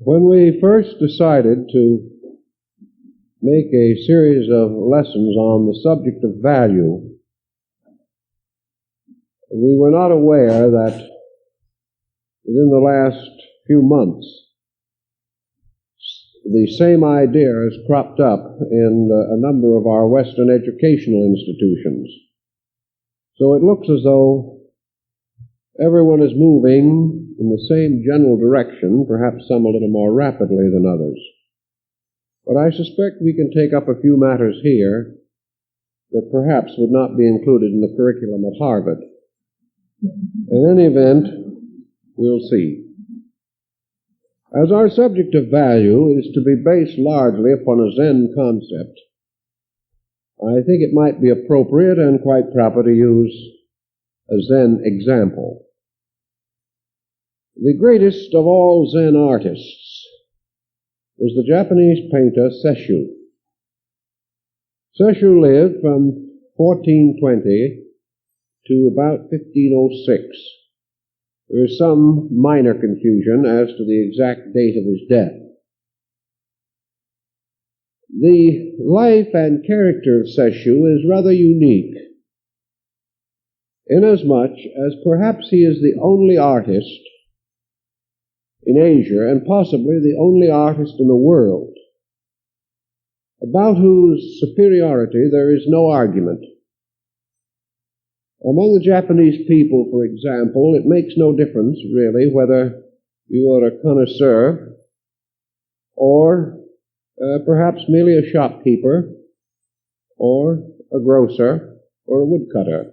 When we first decided to make a series of lessons on the subject of value, we were not aware that within the last few months the same idea has cropped up in a number of our Western educational institutions. So it looks as though everyone is moving in the same general direction, perhaps some a little more rapidly than others. But I suspect we can take up a few matters here that perhaps would not be included in the curriculum at Harvard. In any event, we'll see. As our subject of value is to be based largely upon a Zen concept, I think it might be appropriate and quite proper to use a Zen example. The greatest of all Zen artists was the Japanese painter Sesshu. Sesshu lived from 1420 to about 1506. There is some minor confusion as to the exact date of his death. The life and character of Sesshu is rather unique, inasmuch as perhaps he is the only artist in Asia, and possibly the only artist in the world, about whose superiority there is no argument. Among the Japanese people, for example, it makes no difference, really, whether you are a connoisseur or perhaps merely a shopkeeper or a grocer or a woodcutter.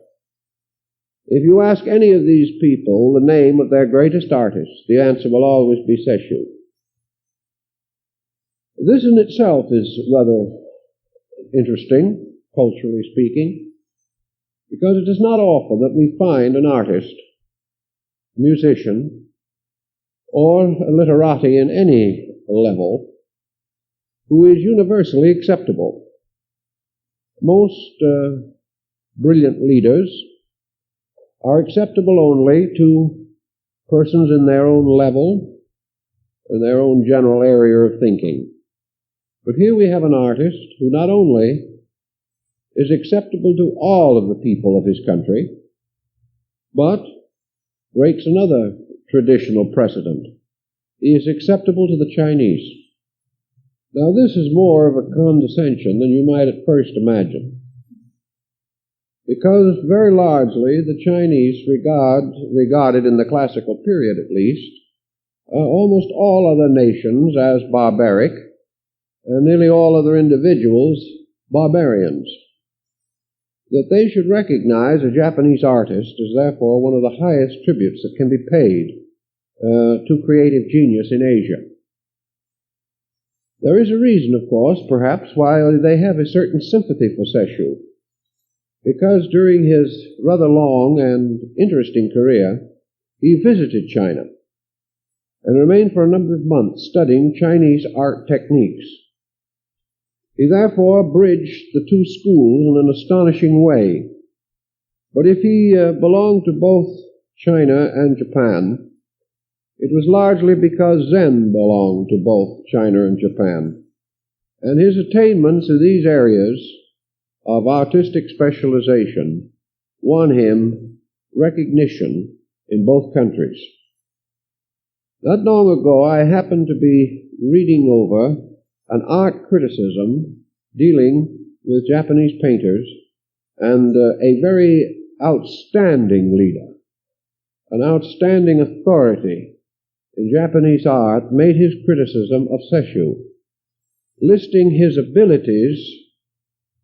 If you ask any of these people the name of their greatest artist, the answer will always be Sesshu. This in itself is rather interesting, culturally speaking, because it is not often that we find an artist, musician, or a literati in any level who is universally acceptable. Most brilliant leaders are acceptable only to persons in their own level or their own general area of thinking. But here we have an artist who not only is acceptable to all of the people of his country, but breaks another traditional precedent. He is acceptable to the Chinese. Now this is more of a condescension than you might at first imagine, because very largely the Chinese regarded in the classical period at least, almost all other nations as barbaric, and nearly all other individuals barbarians. That they should recognize a Japanese artist is therefore one of the highest tributes that can be paid to creative genius in Asia. There is a reason, of course, perhaps, why they have a certain sympathy for Sesshu, because during his rather long and interesting career, he visited China and remained for a number of months studying Chinese art techniques. He therefore bridged the two schools in an astonishing way. But if he belonged to both China and Japan, it was largely because Zen belonged to both China and Japan. And his attainments in these areas of artistic specialization won him recognition in both countries. Not long ago, I happened to be reading over an art criticism dealing with Japanese painters, and a very outstanding leader, an outstanding authority in Japanese art, made his criticism of Sesshu, listing his abilities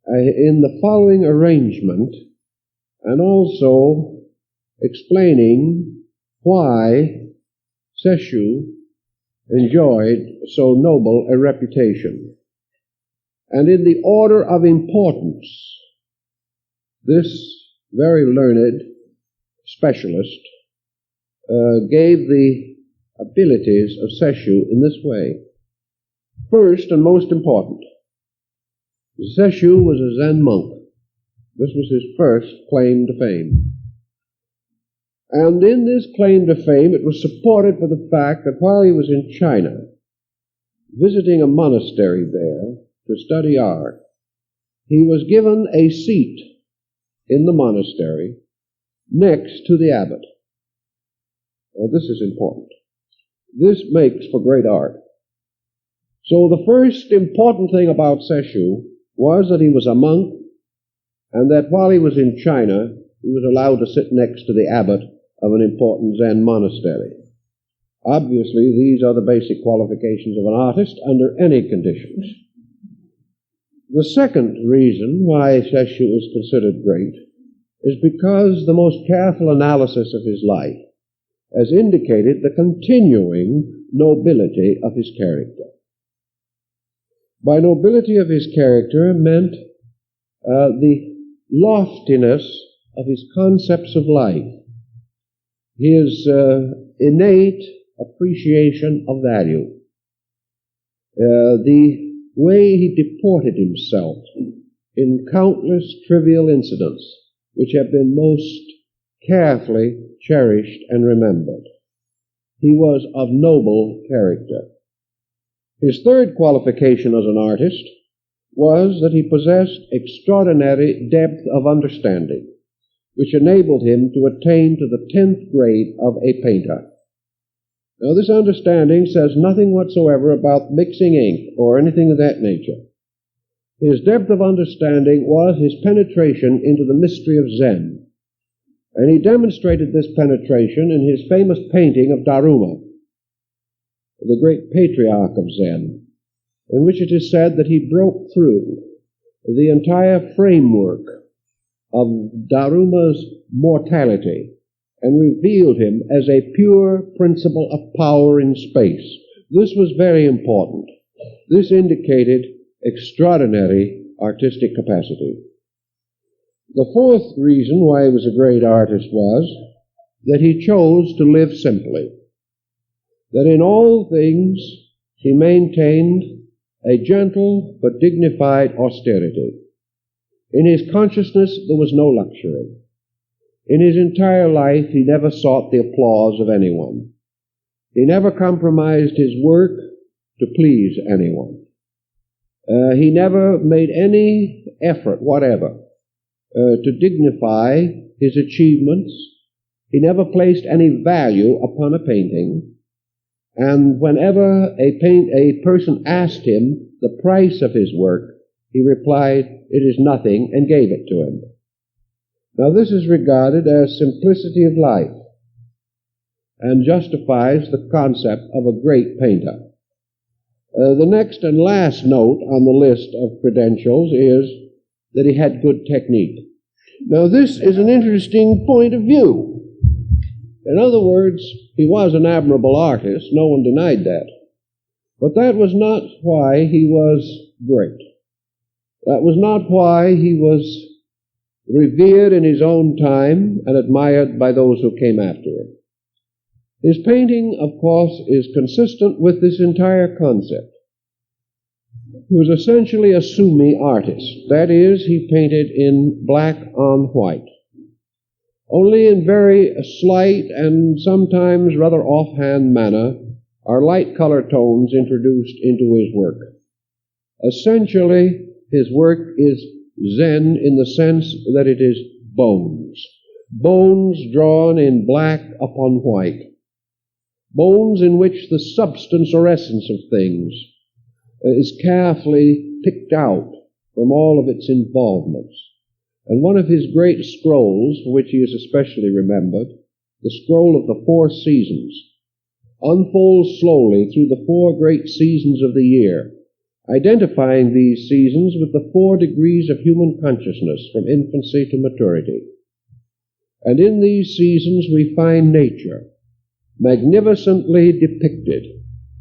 in the following arrangement, and also explaining why Sesshu enjoyed so noble a reputation. And in the order of importance, this very learned specialist gave the abilities of Sesshu in this way. First and most important, Sesshu was a Zen monk. This was his first claim to fame. And in this claim to fame, it was supported by the fact that while he was in China, visiting a monastery there to study art, he was given a seat in the monastery next to the abbot. Well, this is important. This makes for great art. So the first important thing about Sesshu was that he was a monk, and that while he was in China, he was allowed to sit next to the abbot of an important Zen monastery. Obviously, these are the basic qualifications of an artist under any conditions. The second reason why Sesshu is considered great is because the most careful analysis of his life has indicated the continuing nobility of his character. By nobility of his character meant the loftiness of his concepts of life, his innate appreciation of value, the way he deported himself in countless trivial incidents which have been most carefully cherished and remembered. He was of noble character. His third qualification as an artist was that he possessed extraordinary depth of understanding, which enabled him to attain to the 10th grade of a painter. Now, this understanding says nothing whatsoever about mixing ink or anything of that nature. His depth of understanding was his penetration into the mystery of Zen, and he demonstrated this penetration in his famous painting of Daruma, the great patriarch of Zen, in which it is said that he broke through the entire framework of Daruma's mortality and revealed him as a pure principle of power in space. This was very important. This indicated extraordinary artistic capacity. The fourth reason why he was a great artist was that he chose to live simply, that in all things he maintained a gentle but dignified austerity. In his consciousness there was no luxury. In his entire life he never sought the applause of anyone. He never compromised his work to please anyone. He never made any effort whatever to dignify his achievements. He never placed any value upon a painting. And whenever a person asked him the price of his work, he replied, "It is nothing," and gave it to him. Now, this is regarded as simplicity of life and justifies the concept of a great painter. The next and last note on the list of credentials is that he had good technique. Now, this is an interesting point of view. In other words, he was an admirable artist, no one denied that. But that was not why he was great. That was not why he was revered in his own time and admired by those who came after him. His painting, of course, is consistent with this entire concept. He was essentially a sumi artist. That is, he painted in black on white. Only in very slight and sometimes rather offhand manner are light color tones introduced into his work. Essentially, his work is Zen in the sense that it is bones. Bones drawn in black upon white. Bones in which the substance or essence of things is carefully picked out from all of its involvements. And one of his great scrolls, for which he is especially remembered, the scroll of the 4 seasons, unfolds slowly through the 4 great seasons of the year, identifying these seasons with the 4 degrees of human consciousness from infancy to maturity. And in these seasons we find nature magnificently depicted,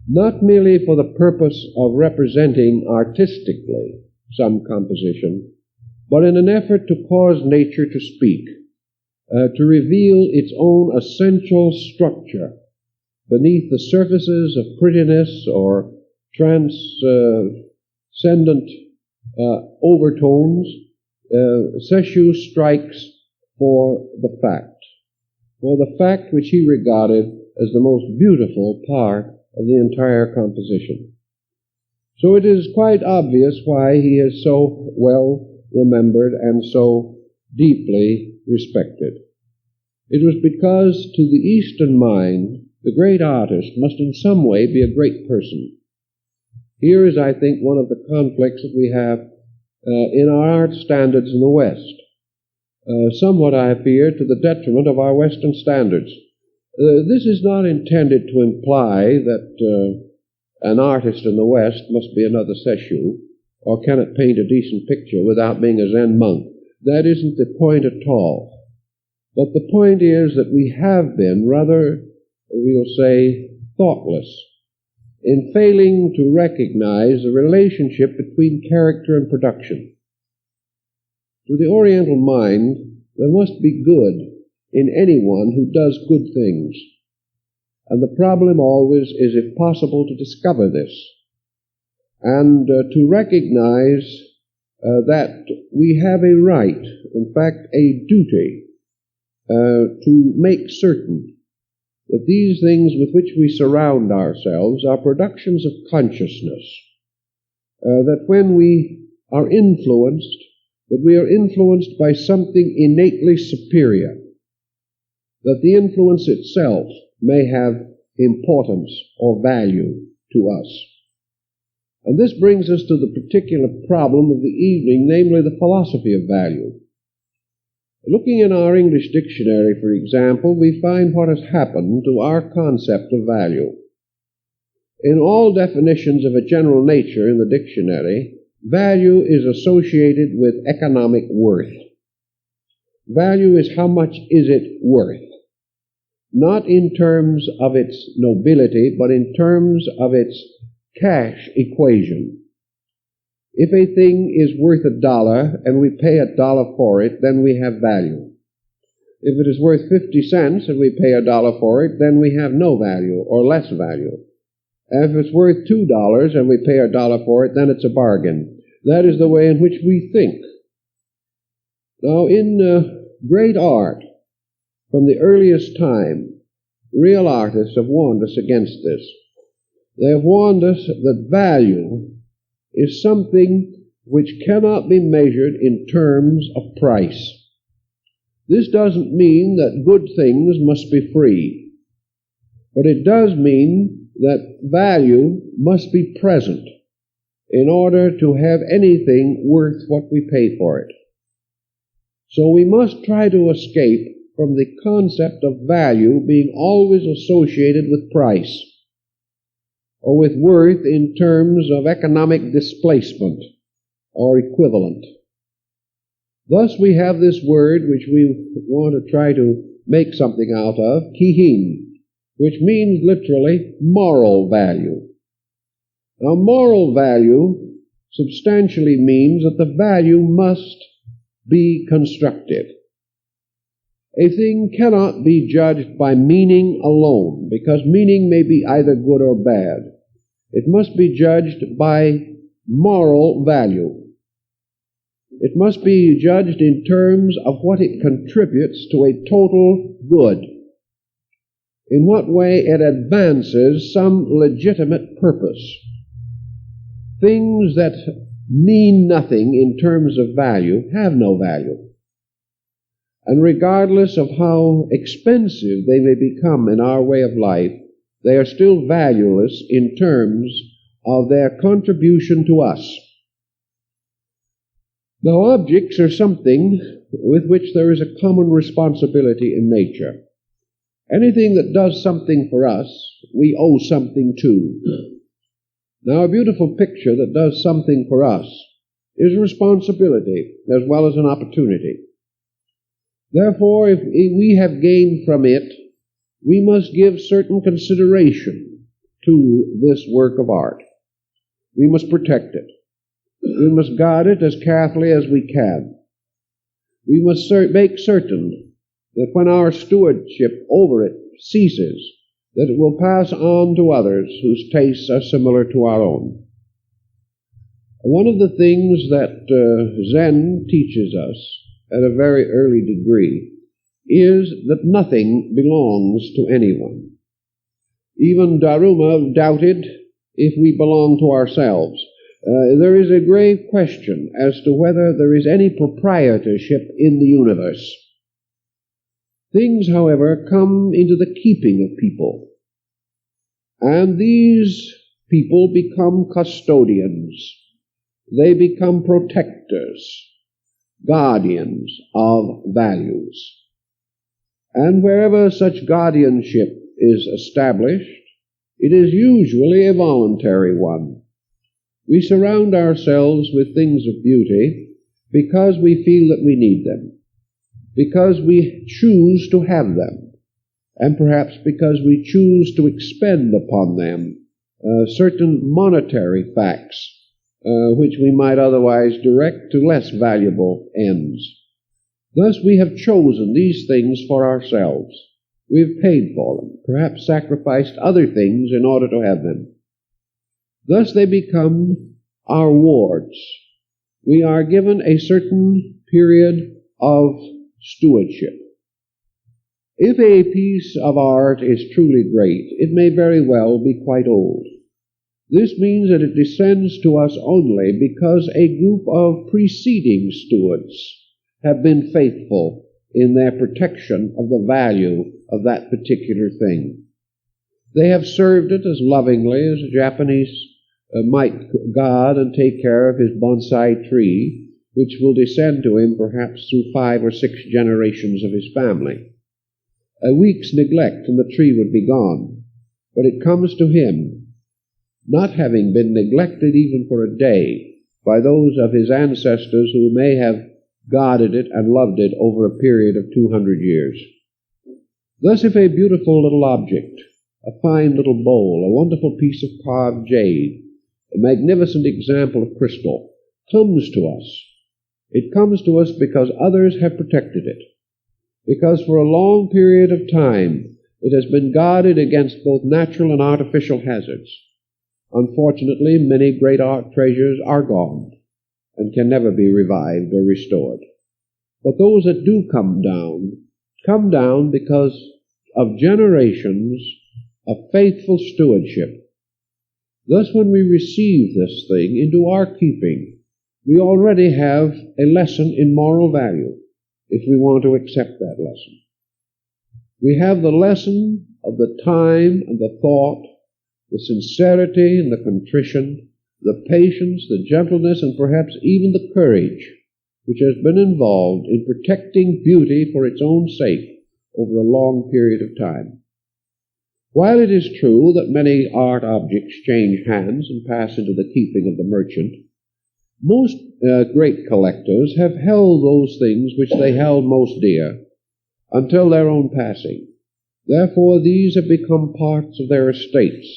not merely for the purpose of representing artistically some composition, but in an effort to cause nature to speak, to reveal its own essential structure beneath the surfaces of prettiness or transcendent overtones. Sesshu strikes for the fact which he regarded as the most beautiful part of the entire composition. So it is quite obvious why he is so well remembered and so deeply respected. It was because to the Eastern mind, the great artist must in some way be a great person. Here is, I think, one of the conflicts that we have in our art standards in the West. Somewhat, I fear, to the detriment of our Western standards. This is not intended to imply that an artist in the West must be another Sesshu, or cannot paint a decent picture without being a Zen monk. That isn't the point at all. But the point is that we have been rather, we'll say, thoughtless in failing to recognize the relationship between character and production. To the Oriental mind, there must be good in anyone who does good things. And the problem always is, if possible, to discover this and to recognize that we have a right, in fact, a duty, to make certain that these things with which we surround ourselves are productions of consciousness, that when we are influenced, that we are influenced by something innately superior, that the influence itself may have importance or value to us. And this brings us to the particular problem of the evening, namely the philosophy of value. Looking in our English dictionary, for example, we find what has happened to our concept of value. In all definitions of a general nature in the dictionary, value is associated with economic worth. Value is how much is it worth, not in terms of its nobility, but in terms of its cash equation. If a thing is worth $1 and we pay $1 for it, then we have value. If it is worth 50 cents and we pay $1 for it, then we have no value or less value. And if it's worth $2 and we pay $1 for it, then it's a bargain. That is the way in which we think. Now, in great art, from the earliest time, real artists have warned us against this. They have warned us that value is something which cannot be measured in terms of price. This doesn't mean that good things must be free, but it does mean that value must be present in order to have anything worth what we pay for it. So we must try to escape from the concept of value being always associated with price, or with worth in terms of economic displacement or equivalent. Thus we have this word which we want to try to make something out of, Kihin, which means literally moral value. Now, moral value substantially means that the value must be constructive. A thing cannot be judged by meaning alone, because meaning may be either good or bad. It must be judged by moral value. It must be judged in terms of what it contributes to a total good, in what way it advances some legitimate purpose. Things that mean nothing in terms of value have no value. And regardless of how expensive they may become in our way of life, they are still valueless in terms of their contribution to us. Now, objects are something with which there is a common responsibility in nature. Anything that does something for us, we owe something to. Now, a beautiful picture that does something for us is a responsibility as well as an opportunity. Therefore, if we have gained from it, we must give certain consideration to this work of art. We must protect it. We must guard it as carefully as we can. We must make certain that when our stewardship over it ceases, that it will pass on to others whose tastes are similar to our own. One of the things that Zen teaches us at a very early degree is that nothing belongs to anyone. Even Daruma doubted if we belong to ourselves. there is a grave question as to whether there is any proprietorship in the universe. Things, however, come into the keeping of people, and these people become custodians. They become protectors, guardians of values. And wherever such guardianship is established, it is usually a voluntary one. We surround ourselves with things of beauty because we feel that we need them, because we choose to have them, and perhaps because we choose to expend upon them certain monetary facts which we might otherwise direct to less valuable ends. Thus we have chosen these things for ourselves. We have paid for them, perhaps sacrificed other things in order to have them. Thus they become our wards. We are given a certain period of stewardship. If a piece of art is truly great, it may very well be quite old. This means that it descends to us only because a group of preceding stewards have been faithful in their protection of the value of that particular thing. They have served it as lovingly as a Japanese might guard and take care of his bonsai tree, which will descend to him perhaps through 5 or 6 generations of his family. A week's neglect and the tree would be gone, but it comes to him, not having been neglected even for a day by those of his ancestors who may have guarded it and loved it over a period of 200 years. Thus, if a beautiful little object, a fine little bowl, a wonderful piece of carved jade, a magnificent example of crystal, comes to us, it comes to us because others have protected it, because for a long period of time it has been guarded against both natural and artificial hazards. Unfortunately, many great art treasures are gone and can never be revived or restored. But those that do come down because of generations of faithful stewardship. Thus, when we receive this thing into our keeping, we already have a lesson in moral value, if we want to accept that lesson. We have the lesson of the time and the thought, the sincerity and the contrition, the patience, the gentleness, and perhaps even the courage which has been involved in protecting beauty for its own sake over a long period of time. While it is true that many art objects change hands and pass into the keeping of the merchant, most great collectors have held those things which they held most dear until their own passing. Therefore, these have become parts of their estates.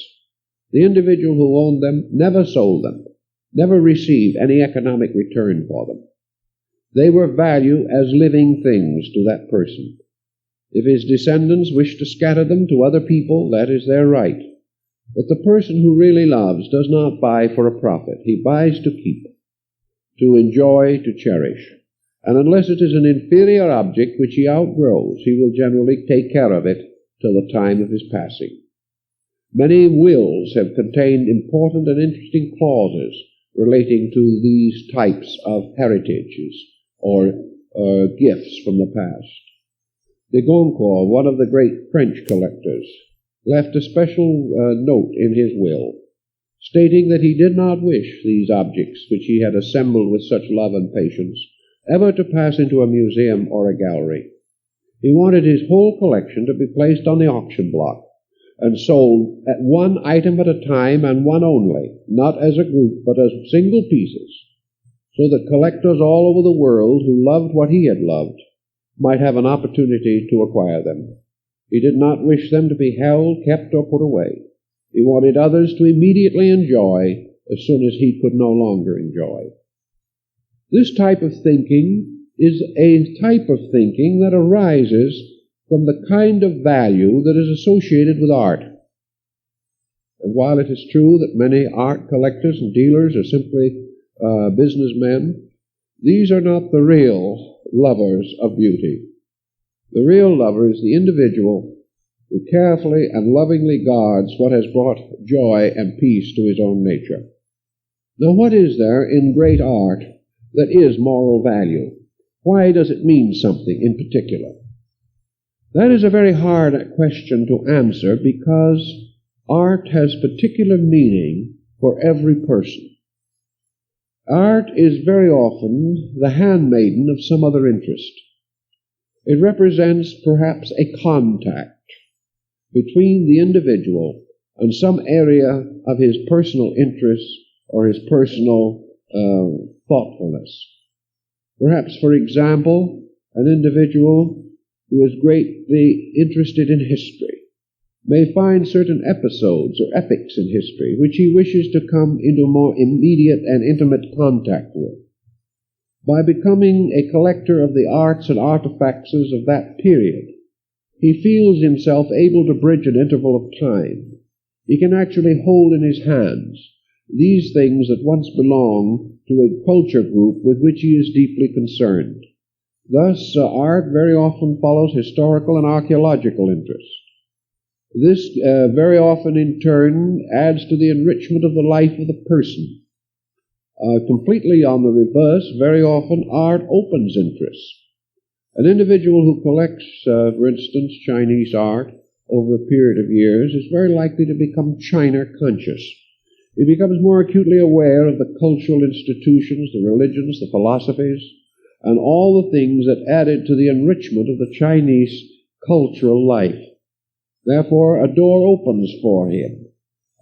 The individual who owned them never sold them, never received any economic return for them. They were valued as living things to that person. If his descendants wish to scatter them to other people, that is their right. But the person who really loves does not buy for a profit. He buys to keep, to enjoy, to cherish. And unless it is an inferior object which he outgrows, he will generally take care of it till the time of his passing. Many wills have contained important and interesting clauses relating to these types of heritages or gifts from the past. De Goncourt, one of the great French collectors, left a special note in his will, stating that he did not wish these objects, which he had assembled with such love and patience, ever to pass into a museum or a gallery. He wanted his whole collection to be placed on the auction block and sold at one item at a time and one only, not as a group, but as single pieces, so that collectors all over the world who loved what he had loved might have an opportunity to acquire them. He did not wish them to be held, kept, or put away. He wanted others to immediately enjoy as soon as he could no longer enjoy. This type of thinking is a type of thinking that arises from the kind of value that is associated with art. And while it is true that many art collectors and dealers are simply businessmen, these are not the real lovers of beauty. The real lover is the individual who carefully and lovingly guards what has brought joy and peace to his own nature. Now, what is there in great art that is moral value? Why does it mean something in particular? That is a very hard question to answer because art has particular meaning for every person. Art is very often the handmaiden of some other interest. It represents perhaps a contact between the individual and some area of his personal interest or his personal thoughtfulness. Perhaps, for example, an individual who is greatly interested in history may find certain episodes or epochs in history which he wishes to come into more immediate and intimate contact with. By becoming a collector of the arts and artifacts of that period, he feels himself able to bridge an interval of time. He can actually hold in his hands these things that once belonged to a culture group with which he is deeply concerned. Thus, art very often follows historical and archaeological interest. This very often, in turn, adds to the enrichment of the life of the person. Completely on the reverse, very often art opens interest. An individual who collects, for instance, Chinese art over a period of years is very likely to become China conscious. He becomes more acutely aware of the cultural institutions, the religions, the philosophies, and all the things that added to the enrichment of the Chinese cultural life. Therefore, a door opens for him.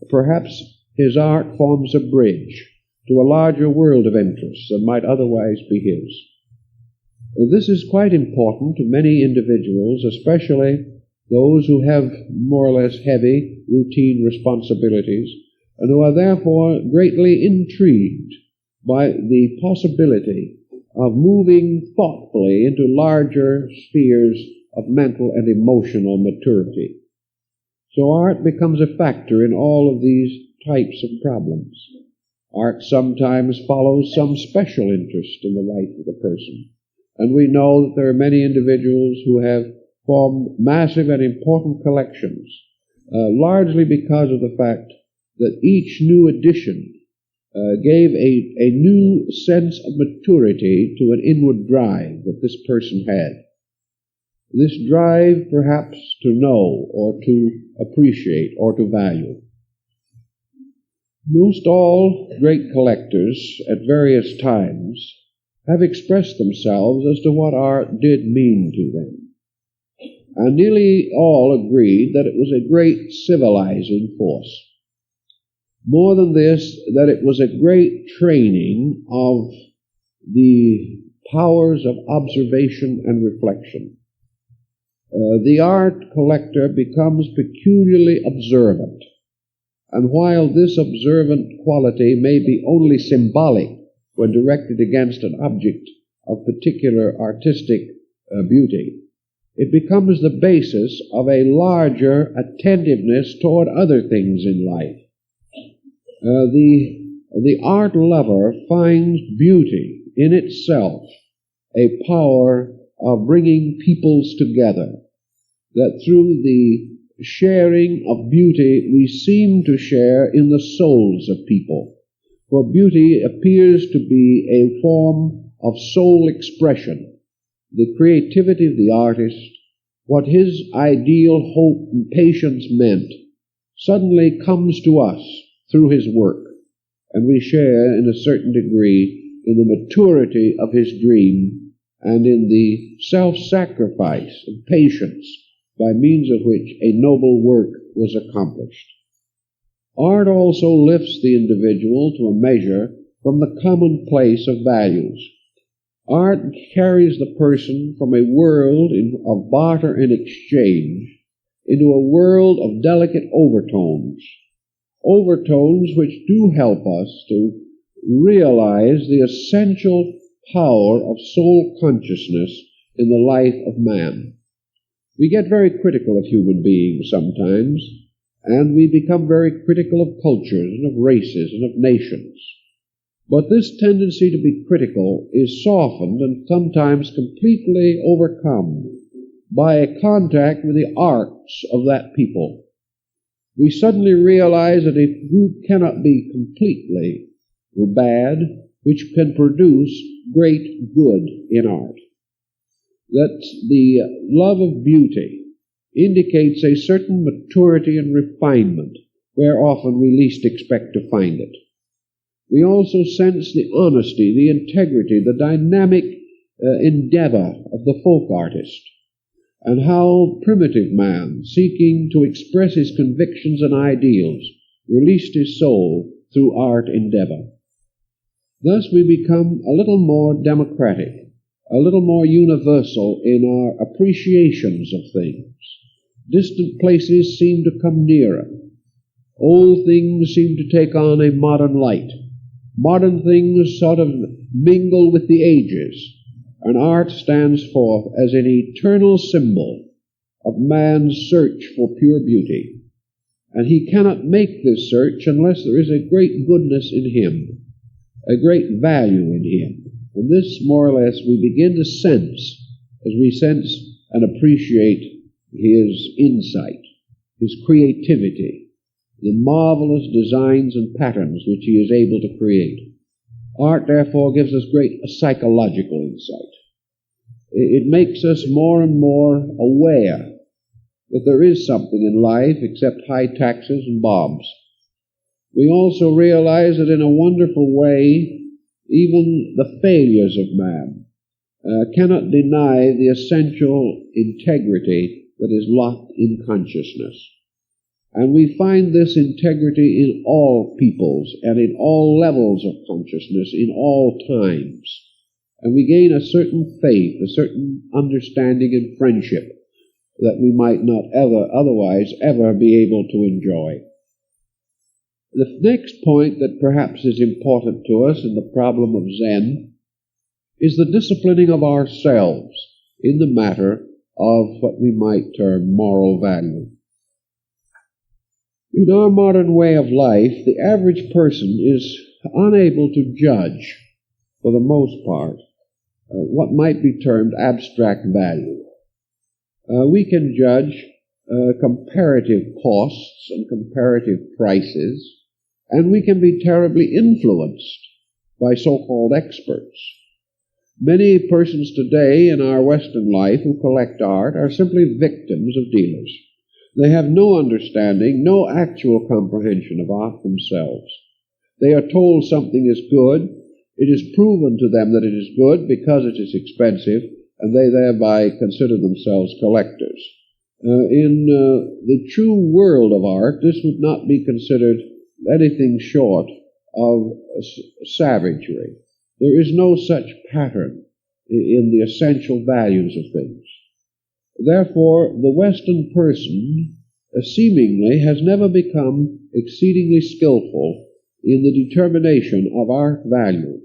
Perhaps his art forms a bridge to a larger world of interests than might otherwise be his. This is quite important to many individuals, especially those who have more or less heavy routine responsibilities and who are therefore greatly intrigued by the possibility of moving thoughtfully into larger spheres of mental and emotional maturity. So art becomes a factor in all of these types of problems. Art sometimes follows some special interest in the life of the person. And we know that there are many individuals who have formed massive and important collections, largely because of the fact that each new edition gave a new sense of maturity to an inward drive that this person had. This drive, perhaps, to know or to appreciate or to value. Most all great collectors at various times have expressed themselves as to what art did mean to them. And nearly all agreed that it was a great civilizing force. More than this, that it was a great training of the powers of observation and reflection. The art collector becomes peculiarly observant, and while this observant quality may be only symbolic when directed against an object of particular artistic beauty, it becomes the basis of a larger attentiveness toward other things in life. The art lover finds beauty in itself a power of bringing peoples together, that through the sharing of beauty we seem to share in the souls of people. For beauty appears to be a form of soul expression. The creativity of the artist, what his ideal hope and patience meant, suddenly comes to us through his work, and we share in a certain degree in the maturity of his dream and in the self-sacrifice and patience by means of which a noble work was accomplished. Art also lifts the individual to a measure from the commonplace of values. Art carries the person from a world of barter and exchange into a world of delicate overtones which do help us to realize the essential power of soul consciousness in the life of man. We get very critical of human beings sometimes, and we become very critical of cultures and of races and of nations. But this tendency to be critical is softened and sometimes completely overcome by a contact with the arts of that people. We suddenly realize that a group cannot be completely or bad, which can produce great good in art. That the love of beauty indicates a certain maturity and refinement where often we least expect to find it. We also sense the honesty, the integrity, the dynamic endeavor of the folk artist, and how primitive man, seeking to express his convictions and ideals, released his soul through art endeavor. Thus we become a little more democratic, a little more universal in our appreciations of things. Distant places seem to come nearer. Old things seem to take on a modern light. Modern things sort of mingle with the ages, and art stands forth as an eternal symbol of man's search for pure beauty. And he cannot make this search unless there is a great goodness in him, a great value in him. And this, more or less, we begin to sense as we sense and appreciate his insight, his creativity, the marvelous designs and patterns which he is able to create. Art, therefore, gives us great psychological insight. It makes us more and more aware that there is something in life except high taxes and bombs. We also realize that in a wonderful way, even the failures of man cannot deny the essential integrity that is locked in consciousness. And we find this integrity in all peoples and in all levels of consciousness, in all times. And we gain a certain faith, a certain understanding and friendship that we might not otherwise ever be able to enjoy. The next point that perhaps is important to us in the problem of Zen is the disciplining of ourselves in the matter of what we might term moral value. In our modern way of life, the average person is unable to judge, for the most part, what might be termed abstract value. We can judge comparative costs and comparative prices, and we can be terribly influenced by so-called experts. Many persons today in our Western life who collect art are simply victims of dealers. They have no understanding, no actual comprehension of art themselves. They are told something is good. It is proven to them that it is good because it is expensive, and they thereby consider themselves collectors. In the true world of art, this would not be considered anything short of savagery. There is no such pattern in the essential values of things. Therefore, the Western person seemingly has never become exceedingly skillful in the determination of art value.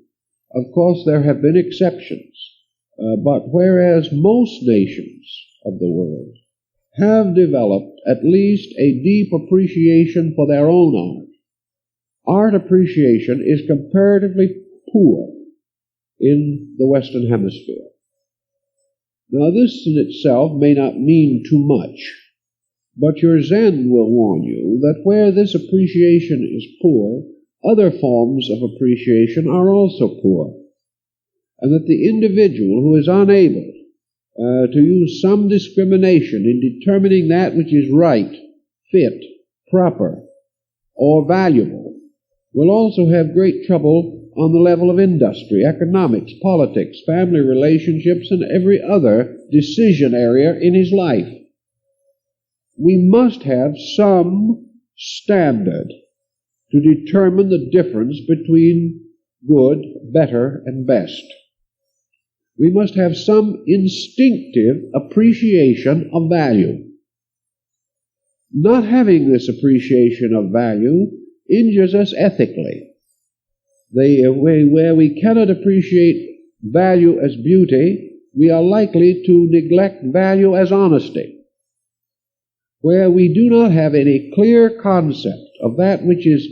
Of course, there have been exceptions, but whereas most nations of the world have developed at least a deep appreciation for their own art appreciation is comparatively poor in the Western Hemisphere. Now, this in itself may not mean too much, but your Zen will warn you that where this appreciation is poor, other forms of appreciation are also poor, and that the individual who is unable to use some discrimination in determining that which is right, fit, proper, or valuable will also have great trouble on the level of industry, economics, politics, family relationships, and every other decision area in his life. We must have some standard to determine the difference between good, better, and best. We must have some instinctive appreciation of value. Not having this appreciation of value injures us ethically. Where we cannot appreciate value as beauty, we are likely to neglect value as honesty. Where we do not have any clear concept of that which is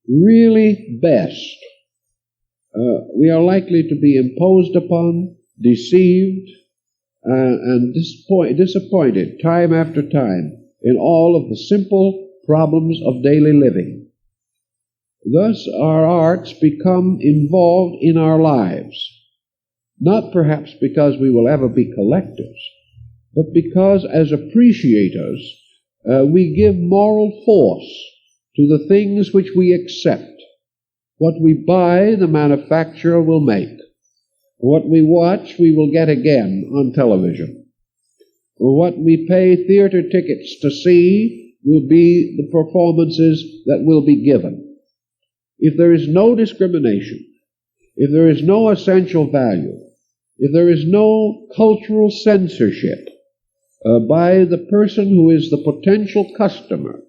really best, we are likely to be imposed upon, deceived, and disappointed time after time in all of the simple problems of daily living. Thus our arts become involved in our lives, not perhaps because we will ever be collectors, but because as appreciators we give moral force to the things which we accept. What we buy, the manufacturer will make. What we watch, we will get again on television. What we pay theater tickets to see will be the performances that will be given. If there is no discrimination, if there is no essential value, if there is no cultural censorship by the person who is the potential customer,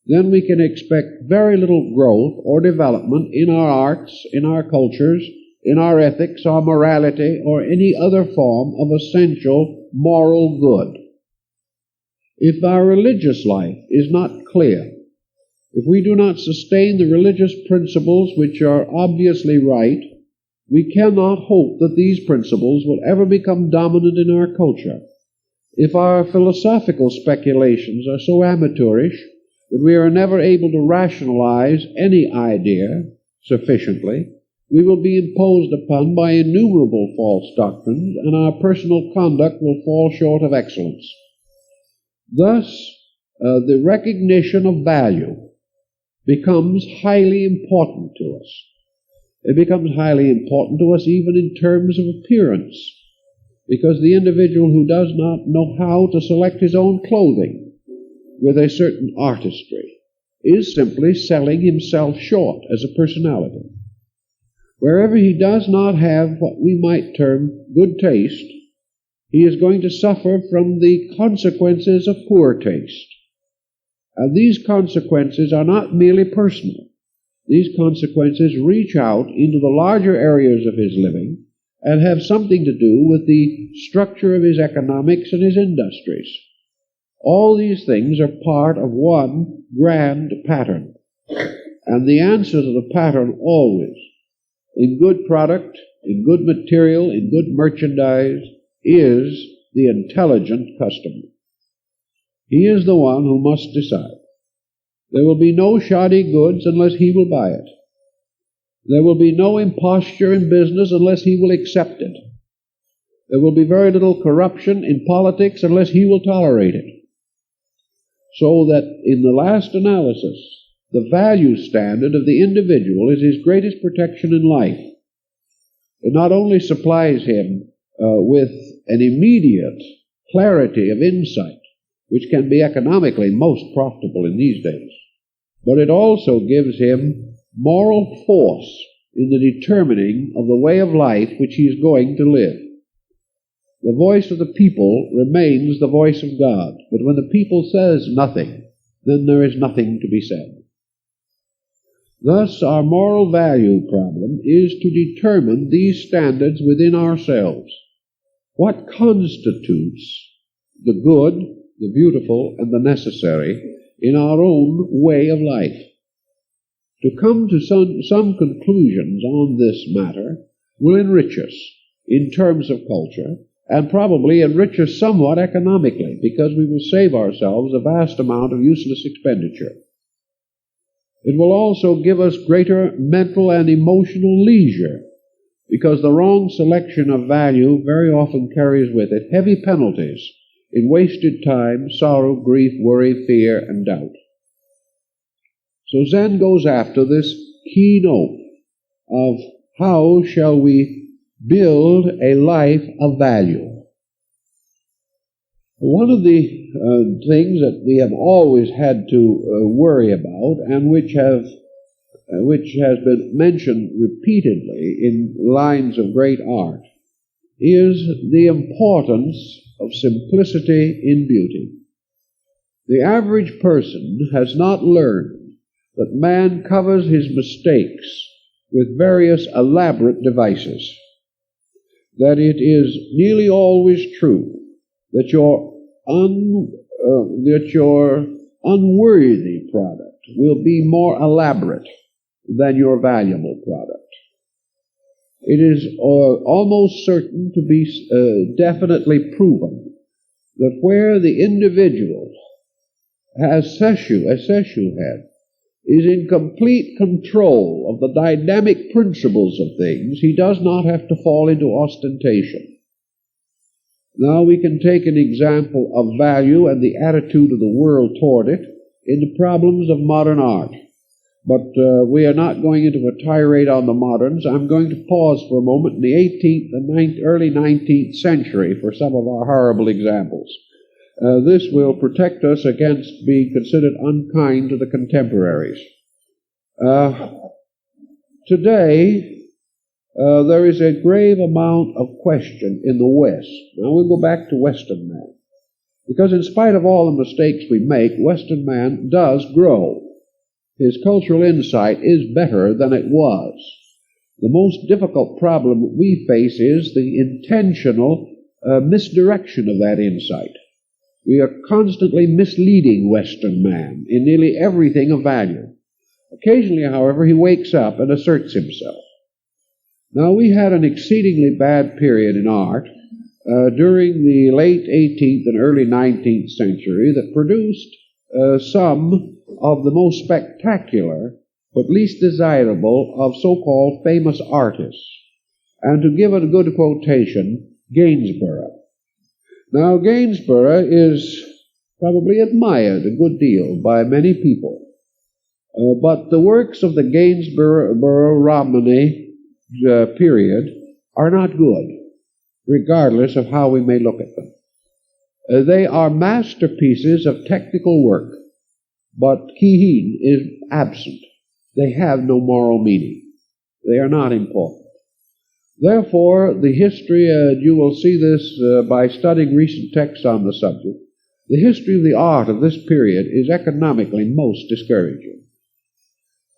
then we can expect very little growth or development in our arts, in our cultures, in our ethics, our morality, or any other form of essential moral good. If our religious life is not clear, if we do not sustain the religious principles which are obviously right, we cannot hope that these principles will ever become dominant in our culture. If our philosophical speculations are so amateurish that we are never able to rationalize any idea sufficiently, we will be imposed upon by innumerable false doctrines, and our personal conduct will fall short of excellence. Thus, the recognition of value becomes highly important to us. It becomes highly important to us even in terms of appearance, because the individual who does not know how to select his own clothing with a certain artistry is simply selling himself short as a personality. Wherever he does not have what we might term good taste, he is going to suffer from the consequences of poor taste. And these consequences are not merely personal. These consequences reach out into the larger areas of his living and have something to do with the structure of his economics and his industries. All these things are part of one grand pattern. And the answer to the pattern always, in good product, in good material, in good merchandise, is the intelligent customer. He is the one who must decide. There will be no shoddy goods unless he will buy it. There will be no imposture in business unless he will accept it. There will be very little corruption in politics unless he will tolerate it. So that in the last analysis, the value standard of the individual is his greatest protection in life. It not only supplies him with an immediate clarity of insight, which can be economically most profitable in these days, but it also gives him moral force in the determining of the way of life which he is going to live. The voice of the people remains the voice of God, but when the people says nothing, then there is nothing to be said. Thus, our moral value problem is to determine these standards within ourselves. What constitutes the good, the beautiful, and the necessary in our own way of life? To come to some conclusions on this matter will enrich us in terms of culture, and probably enrich us somewhat economically, because we will save ourselves a vast amount of useless expenditure. It will also give us greater mental and emotional leisure, because the wrong selection of value very often carries with it heavy penalties in wasted time, sorrow, grief, worry, fear, and doubt. So Zen goes after this keynote of how shall we build a life of value. One of the things that we have always had to worry about, and which has been mentioned repeatedly in lines of great art, is the importance of simplicity in beauty. The average person has not learned that man covers his mistakes with various elaborate devices, that it is nearly always true that your unworthy product will be more elaborate than your valuable product. It is almost certain to be definitely proven that where the individual has Sesshu, as Sesshu had, is in complete control of the dynamic principles of things, he does not have to fall into ostentation. Now we can take an example of value and the attitude of the world toward it in the problems of modern art. But we are not going into a tirade on the moderns. I'm going to pause for a moment in the 18th and early 19th century for some of our horrible examples. This will protect us against being considered unkind to the contemporaries. Today, there is a grave amount of question in the West. Now we'll go back to Western man. Because in spite of all the mistakes we make, Western man does grow. His cultural insight is better than it was. The most difficult problem we face is the intentional misdirection of that insight. We are constantly misleading Western man in nearly everything of value. Occasionally, however, he wakes up and asserts himself. Now, we had an exceedingly bad period in art during the late 18th and early 19th century that produced some of the most spectacular but least desirable of so-called famous artists. And to give it a good quotation, Gainsborough. Now, Gainsborough is probably admired a good deal by many people, but the works of the Gainsborough-Romney period are not good, regardless of how we may look at them. They are masterpieces of technical work, but Kihin is absent. They have no moral meaning. They are not important. Therefore, the history, and you will see this by studying recent texts on the subject, the history of the art of this period is economically most discouraging.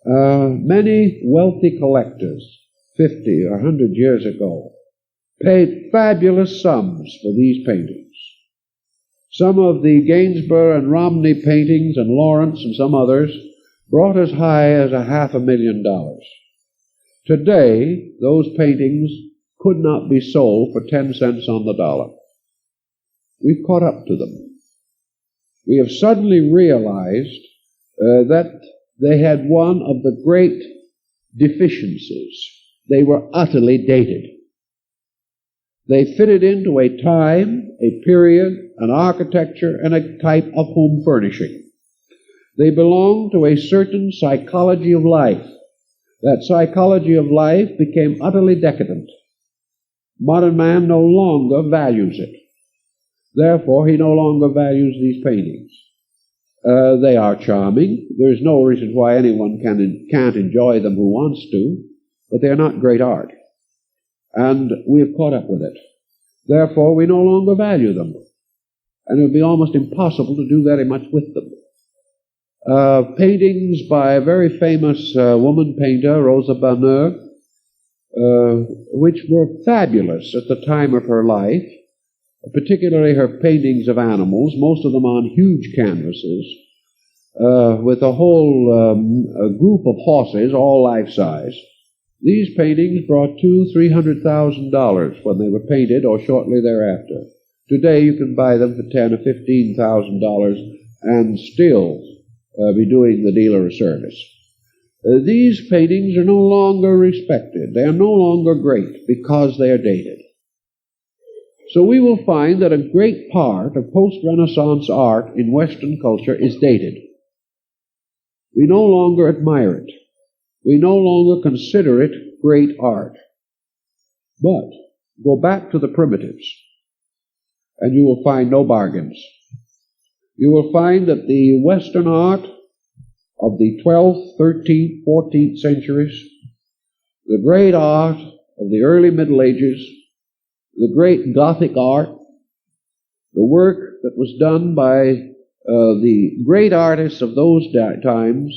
Many wealthy collectors, 50 or 100 years ago, paid fabulous sums for these paintings. Some of the Gainsborough and Romney paintings, and Lawrence and some others, brought as high as $500,000. Today, those paintings could not be sold for 10 cents on the dollar. We've caught up to them. We have suddenly realized that they had one of the great deficiencies. They were utterly dated. They fitted into a time, a period, an architecture, and a type of home furnishing. They belonged to a certain psychology of life. That psychology of life became utterly decadent. Modern man no longer values it. Therefore, he no longer values these paintings. They are charming. There is no reason why anyone can't enjoy them who wants to, but they are not great art. And we have caught up with it. Therefore, we no longer value them. And it would be almost impossible to do very much with them. Paintings by a very famous woman painter, Rosa Bonheur, which were fabulous at the time of her life, particularly her paintings of animals, most of them on huge canvases, with a whole group of horses, all life-size. These paintings brought $200,000-300,000 when they were painted or shortly thereafter. Today you can buy them for $10,000 or $15,000 and still be doing the dealer a service. These paintings are no longer respected. They are no longer great because they are dated. So we will find that a great part of post-Renaissance art in Western culture is dated. We no longer admire it. We no longer consider it great art. But go back to the primitives, and you will find no bargains. You will find that the Western art of the 12th, 13th, 14th centuries, the great art of the early Middle Ages, the great Gothic art, the work that was done by the great artists of those times,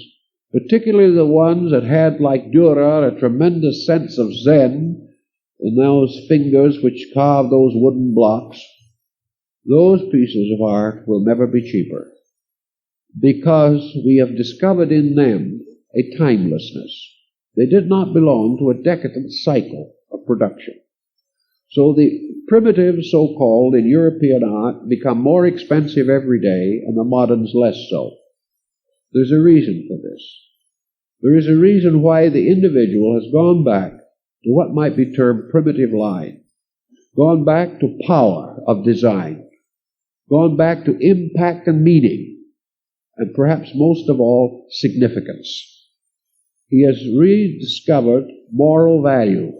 particularly the ones that had, like Dürer, a tremendous sense of Zen in those fingers which carved those wooden blocks, those pieces of art will never be cheaper, because we have discovered in them a timelessness. They did not belong to a decadent cycle of production. So the primitives, so-called, in European art become more expensive every day, and the moderns less so. There's a reason for this. There is a reason why the individual has gone back to what might be termed primitive line, gone back to power of design, gone back to impact and meaning, and perhaps most of all, significance. He has rediscovered moral value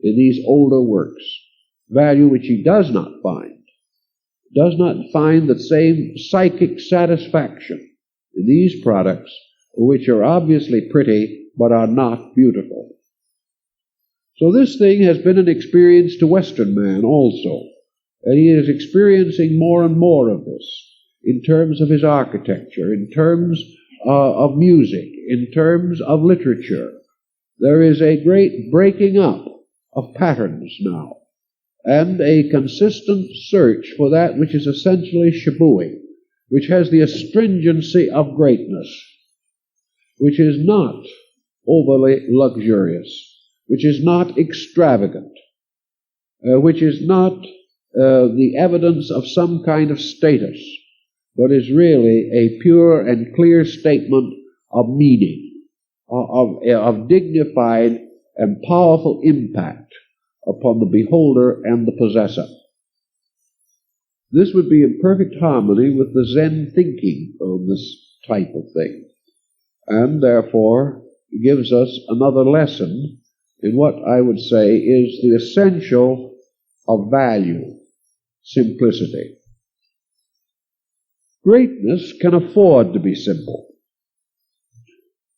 in these older works, value which he does not find the same psychic satisfaction in these products, which are obviously pretty but are not beautiful. So this thing has been an experience to Western man also, and he is experiencing more and more of this in terms of his architecture, in terms of music, in terms of literature. There is a great breaking up of patterns now, and a consistent search for that which is essentially Shibui, which has the astringency of greatness, which is not overly luxurious, which is not extravagant, which is not the evidence of some kind of status, but is really a pure and clear statement of meaning, of dignified and powerful impact upon the beholder and the possessor. This would be in perfect harmony with the Zen thinking on this type of thing, and therefore gives us another lesson in what I would say is the essential of value, simplicity. Greatness can afford to be simple.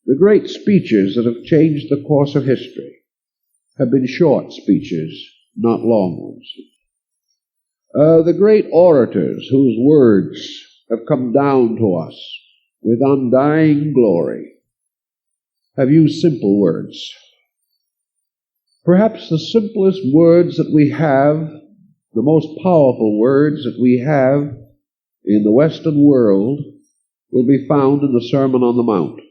The great speeches that have changed the course of history have been short speeches, not long ones. The great orators whose words have come down to us with undying glory have used simple words. Perhaps the simplest words that we have, the most powerful words that we have in the Western world, will be found in the Sermon on the Mount.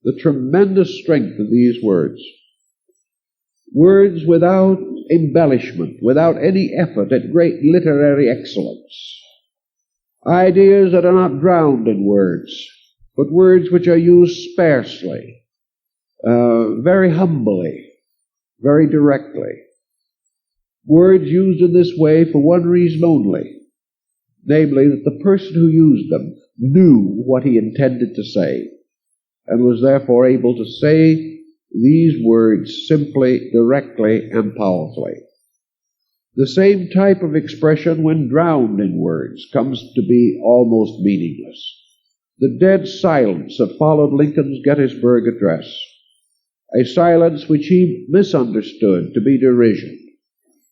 The tremendous strength of these words. Words without embellishment, without any effort at great literary excellence. Ideas that are not drowned in words, but words which are used sparsely, very humbly, very directly. Words used in this way for one reason only, namely that the person who used them knew what he intended to say, and was therefore able to say these words simply, directly, and powerfully. The same type of expression, when drowned in words, comes to be almost meaningless. The dead silence that followed Lincoln's Gettysburg Address, a silence which he misunderstood to be derision,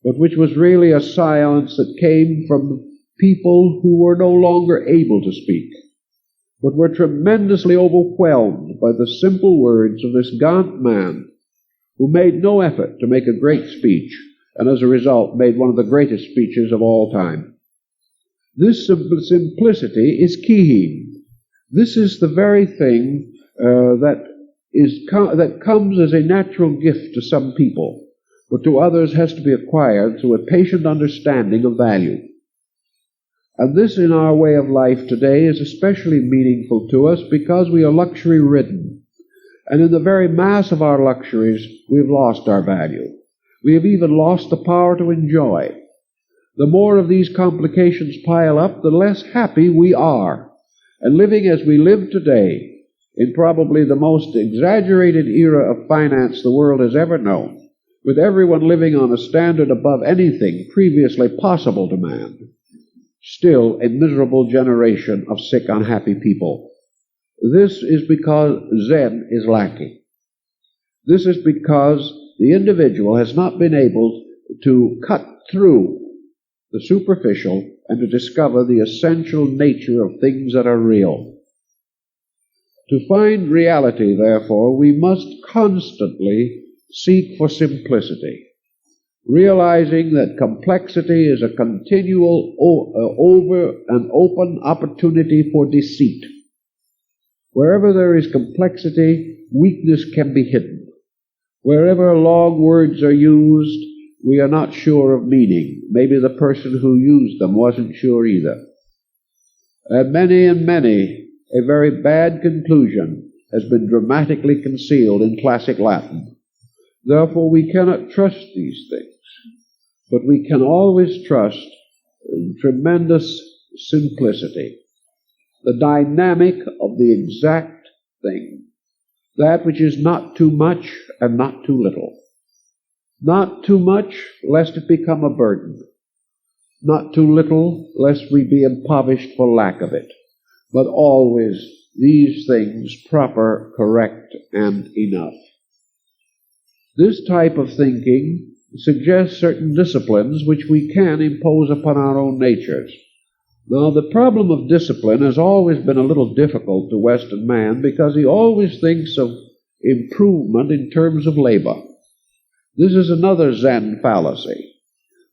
but which was really a silence that came from people who were no longer able to speak, but were tremendously overwhelmed by the simple words of this gaunt man who made no effort to make a great speech, and as a result made one of the greatest speeches of all time. This simplicity is Kihin. This is the very thing that comes as a natural gift to some people, but to others has to be acquired through a patient understanding of value. And this in our way of life today is especially meaningful to us because we are luxury-ridden. And in the very mass of our luxuries, we've lost our value. We have even lost the power to enjoy. The more of these complications pile up, the less happy we are. And living as we live today, in probably the most exaggerated era of finance the world has ever known, with everyone living on a standard above anything previously possible to man, still a miserable generation of sick, unhappy people. This is because Zen is lacking. This is because the individual has not been able to cut through the superficial and to discover the essential nature of things that are real. To find reality, therefore, we must constantly seek for simplicity, realizing that complexity is a continual over and open opportunity for deceit. Wherever there is complexity, weakness can be hidden. Wherever long words are used, we are not sure of meaning. Maybe the person who used them wasn't sure either. And many, a very bad conclusion has been dramatically concealed in classic Latin. Therefore, we cannot trust these things, but we can always trust tremendous simplicity, the dynamic of the exact thing, that which is not too much and not too little. Not too much, lest it become a burden. Not too little, lest we be impoverished for lack of it. But always these things proper, correct, and enough. This type of thinking suggests certain disciplines which we can impose upon our own natures. Now, the problem of discipline has always been a little difficult to Western man because he always thinks of improvement in terms of labor. This is another Zen fallacy.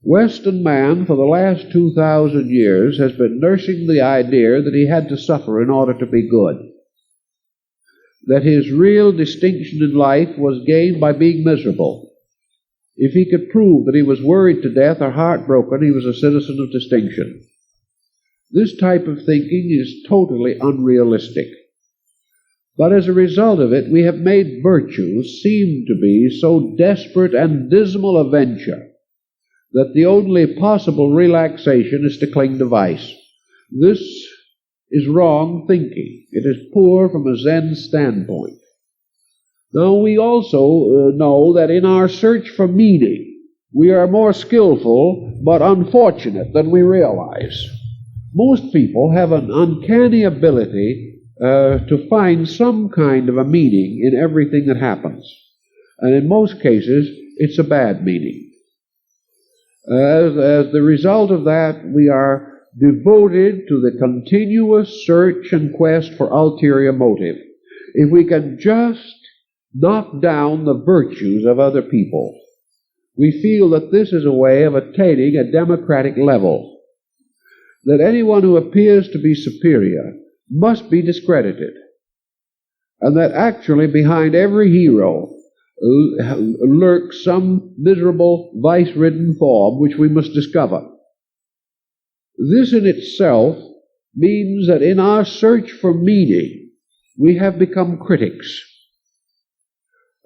Western man for the last 2,000 years has been nursing the idea that he had to suffer in order to be good, that his real distinction in life was gained by being miserable. If he could prove that he was worried to death or heartbroken, he was a citizen of distinction. This type of thinking is totally unrealistic. But as a result of it, we have made virtue seem to be so desperate and dismal a venture that the only possible relaxation is to cling to vice. This is wrong thinking. It is poor from a Zen standpoint. Now, we also know that in our search for meaning, we are more skillful but unfortunate than we realize. Most people have an uncanny ability to find some kind of a meaning in everything that happens. And in most cases, it's a bad meaning. As the result of that, we are devoted to the continuous search and quest for ulterior motive. If we can just knock down the virtues of other people, we feel that this is a way of attaining a democratic level, that anyone who appears to be superior must be discredited, and that actually behind every hero lurks some miserable, vice-ridden form which we must discover. This in itself means that in our search for meaning, we have become critics,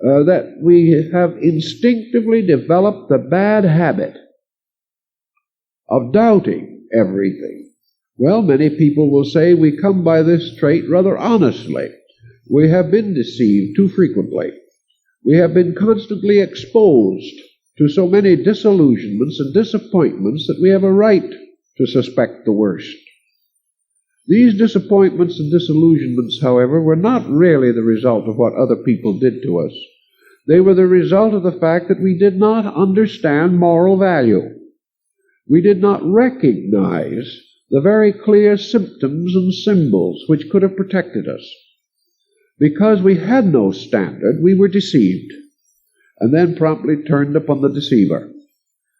that we have instinctively developed the bad habit of doubting everything. Well, many people will say we come by this trait rather honestly. We have been deceived too frequently. We have been constantly exposed to so many disillusionments and disappointments that we have a right to suspect the worst. These disappointments and disillusionments, however, were not really the result of what other people did to us. They were the result of the fact that we did not understand moral value. We did not recognize the very clear symptoms and symbols which could have protected us. Because we had no standard, we were deceived, and then promptly turned upon the deceiver.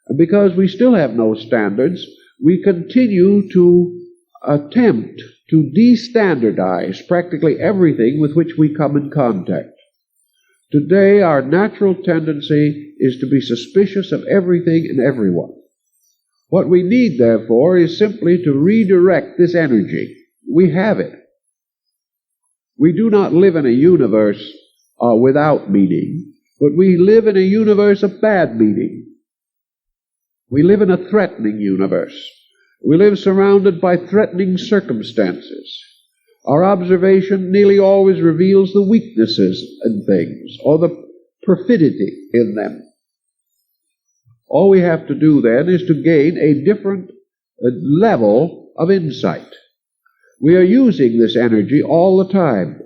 And because we still have no standards, we continue to attempt to de-standardize practically everything with which we come in contact. Today, our natural tendency is to be suspicious of everything and everyone. What we need, therefore, is simply to redirect this energy. We have it. We do not live in a universe without meaning, but we live in a universe of bad meaning. We live in a threatening universe. We live surrounded by threatening circumstances. Our observation nearly always reveals the weaknesses in things or the perfidy in them. All we have to do then is to gain a different level of insight. We are using this energy all the time,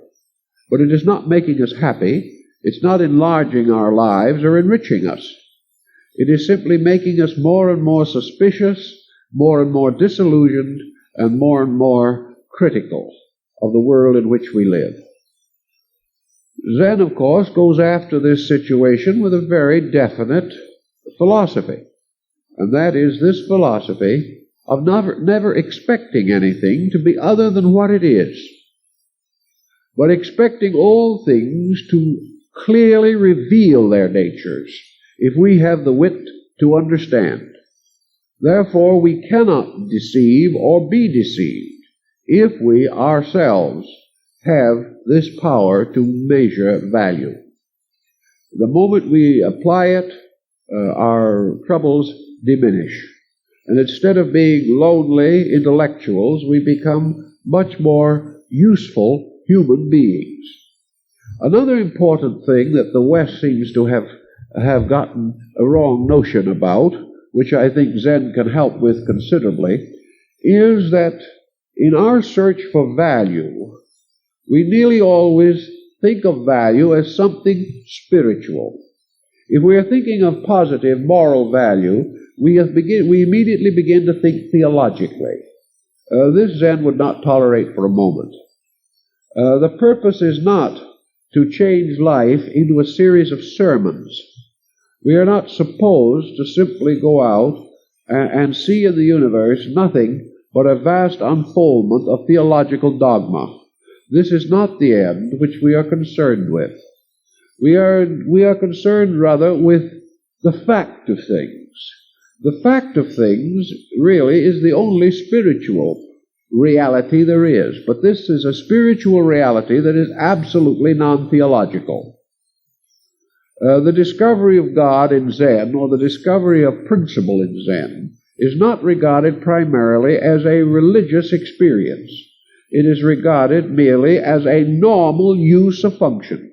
but it is not making us happy. It's not enlarging our lives or enriching us. It is simply making us more and more suspicious, more and more disillusioned, and more critical of the world in which we live. Zen, of course, goes after this situation with a very definite philosophy, and that is this philosophy of never expecting anything to be other than what it is, but expecting all things to clearly reveal their natures if we have the wit to understand. Therefore, we cannot deceive or be deceived if we ourselves have this power to measure value. The moment we apply it, our troubles diminish. And instead of being lonely intellectuals, we become much more useful human beings. Another important thing that the West seems to have gotten a wrong notion about, which I think Zen can help with considerably, is that in our search for value, we nearly always think of value as something spiritual. If we are thinking of positive moral value, we immediately begin to think theologically. This Zen would not tolerate for a moment. The purpose is not to change life into a series of sermons. We are not supposed to simply go out and see in the universe nothing but a vast unfoldment of theological dogma. This is not the end which we are concerned with. We are concerned rather with the fact of things. The fact of things really is the only spiritual reality there is, but this is a spiritual reality that is absolutely non-theological. The discovery of God in Zen, or the discovery of principle in Zen, is not regarded primarily as a religious experience. It is regarded merely as a normal use of function.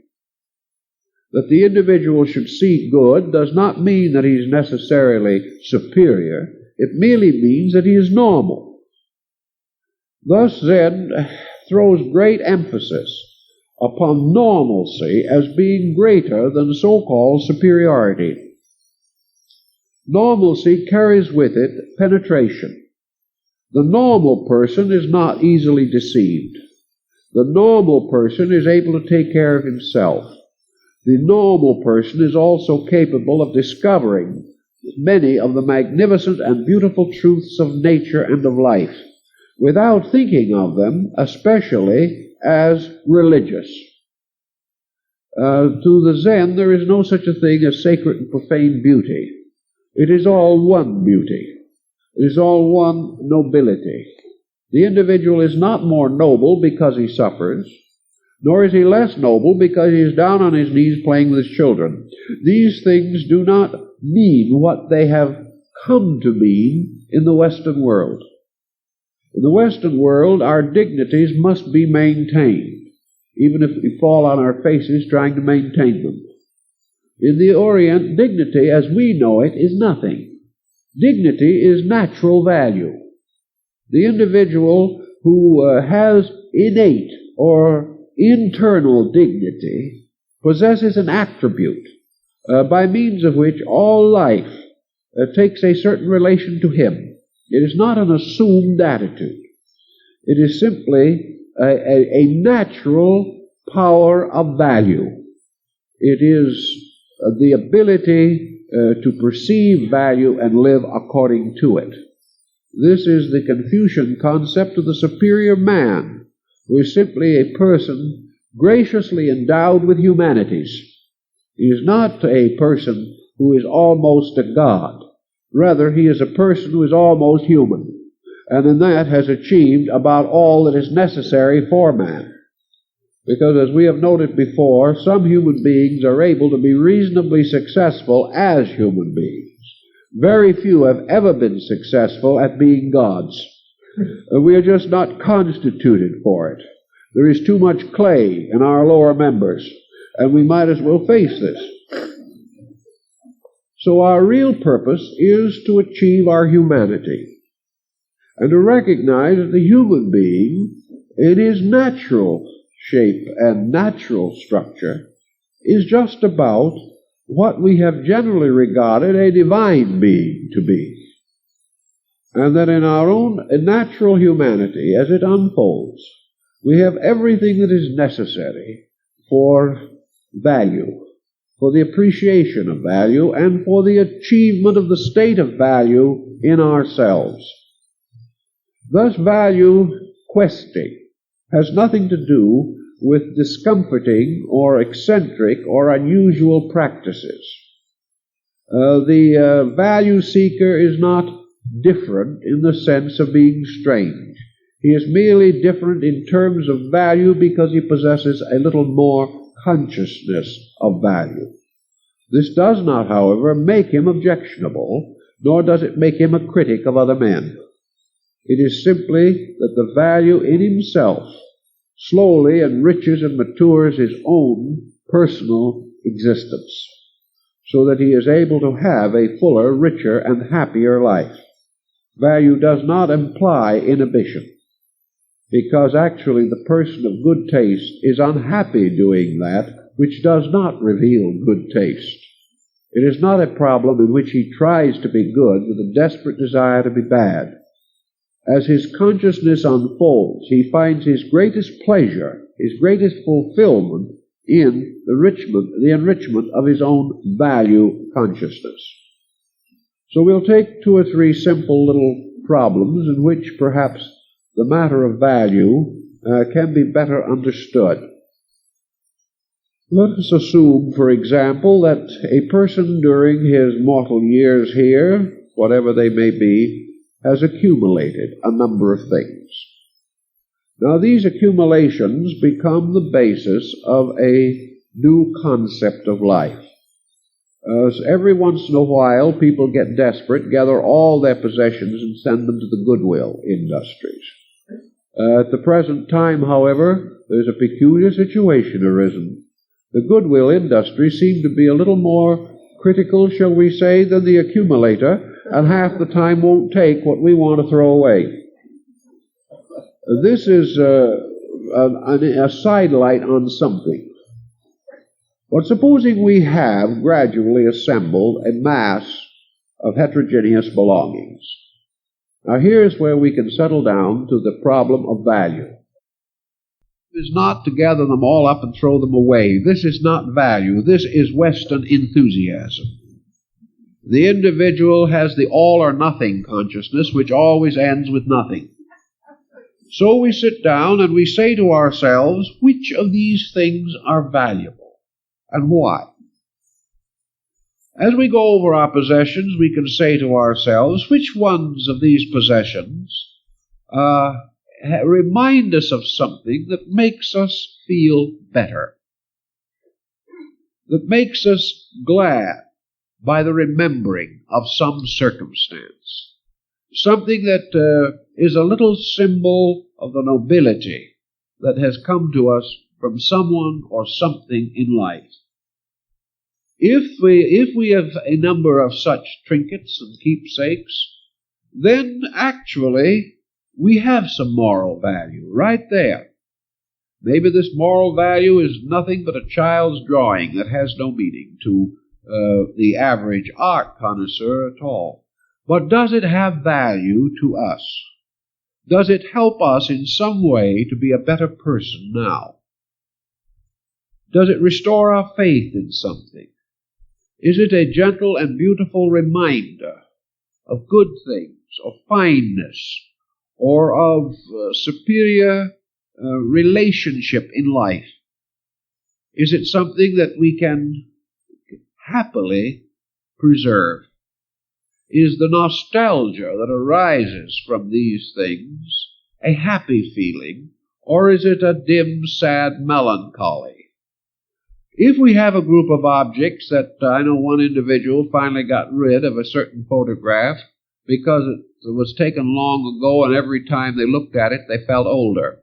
That the individual should see good does not mean that he is necessarily superior. It merely means that he is normal. Thus, Zen throws great emphasis upon normalcy as being greater than so-called superiority. Normalcy carries with it penetration. The normal person is not easily deceived. The normal person is able to take care of himself. The normal person is also capable of discovering many of the magnificent and beautiful truths of nature and of life, without thinking of them, especially as religious. To the Zen, there is no such a thing as sacred and profane beauty. It is all one beauty. It is all one nobility. The individual is not more noble because he suffers, nor is he less noble because he is down on his knees playing with his children. These things do not mean what they have come to mean in the Western world. In the Western world, our dignities must be maintained, even if we fall on our faces trying to maintain them. In the Orient, dignity as we know it is nothing. Dignity is natural value. The individual who has innate or internal dignity possesses an attribute by means of which all life takes a certain relation to him. It is not an assumed attitude. It is simply a natural power of value. It is the ability to perceive value and live according to it. This is the Confucian concept of the superior man, who is simply a person graciously endowed with humanities. He is not a person who is almost a god. Rather, he is a person who is almost human, and in that has achieved about all that is necessary for man. Because as we have noted before, some human beings are able to be reasonably successful as human beings. Very few have ever been successful at being gods. We are just not constituted for it. There is too much clay in our lower members, and we might as well face this. So our real purpose is to achieve our humanity, and to recognize that the human being, in his natural shape and natural structure, is just about what we have generally regarded a divine being to be. And that in our own natural humanity, as it unfolds, we have everything that is necessary for value, for the appreciation of value, and for the achievement of the state of value in ourselves. Thus, value questing has nothing to do with discomforting or eccentric or unusual practices. The value seeker is not different in the sense of being strange. He is merely different in terms of value because he possesses a little more consciousness of value. This does not, however, make him objectionable, nor does it make him a critic of other men. It is simply that the value in himself slowly enriches and matures his own personal existence, so that he is able to have a fuller, richer, and happier life. Value does not imply inhibition, because actually the person of good taste is unhappy doing that which does not reveal good taste. It is not a problem in which he tries to be good with a desperate desire to be bad. As his consciousness unfolds, he finds his greatest pleasure, his greatest fulfillment in the enrichment of his own value consciousness. So we'll take 2 or 3 simple little problems in which perhaps the matter of value can be better understood. Let us assume, for example, that a person during his mortal years here, whatever they may be, has accumulated a number of things. Now, these accumulations become the basis of a new concept of life. As every once in a while, people get desperate, gather all their possessions, and send them to the Goodwill industries. At the present time, however, there's a peculiar situation arisen. The Goodwill industries seem to be a little more critical, shall we say, than the accumulator, and half the time won't take what we want to throw away. This is a sidelight on something. But supposing we have gradually assembled a mass of heterogeneous belongings. Now here's where we can settle down to the problem of value. It is not to gather them all up and throw them away. This is not value. This is Western enthusiasm. The individual has the all or nothing consciousness, which always ends with nothing. So we sit down and we say to ourselves, which of these things are valuable and why? As we go over our possessions, we can say to ourselves, which ones of these possessions remind us of something that makes us feel better, that makes us glad by the remembering of some circumstance, something that is a little symbol of the nobility that has come to us from someone or something in life. If we have a number of such trinkets and keepsakes, then actually we have some moral value right there. Maybe this moral value is nothing but a child's drawing that has no meaning to the average art connoisseur at all. But does it have value to us? Does it help us in some way to be a better person now? Does it restore our faith in something? Is it a gentle and beautiful reminder of good things, of fineness, or of superior relationship in life? Is it something that we can happily preserve? Is the nostalgia that arises from these things a happy feeling, or is it a dim, sad melancholy? If we have a group of objects that I know one individual finally got rid of a certain photograph because it was taken long ago, and every time they looked at it, they felt older.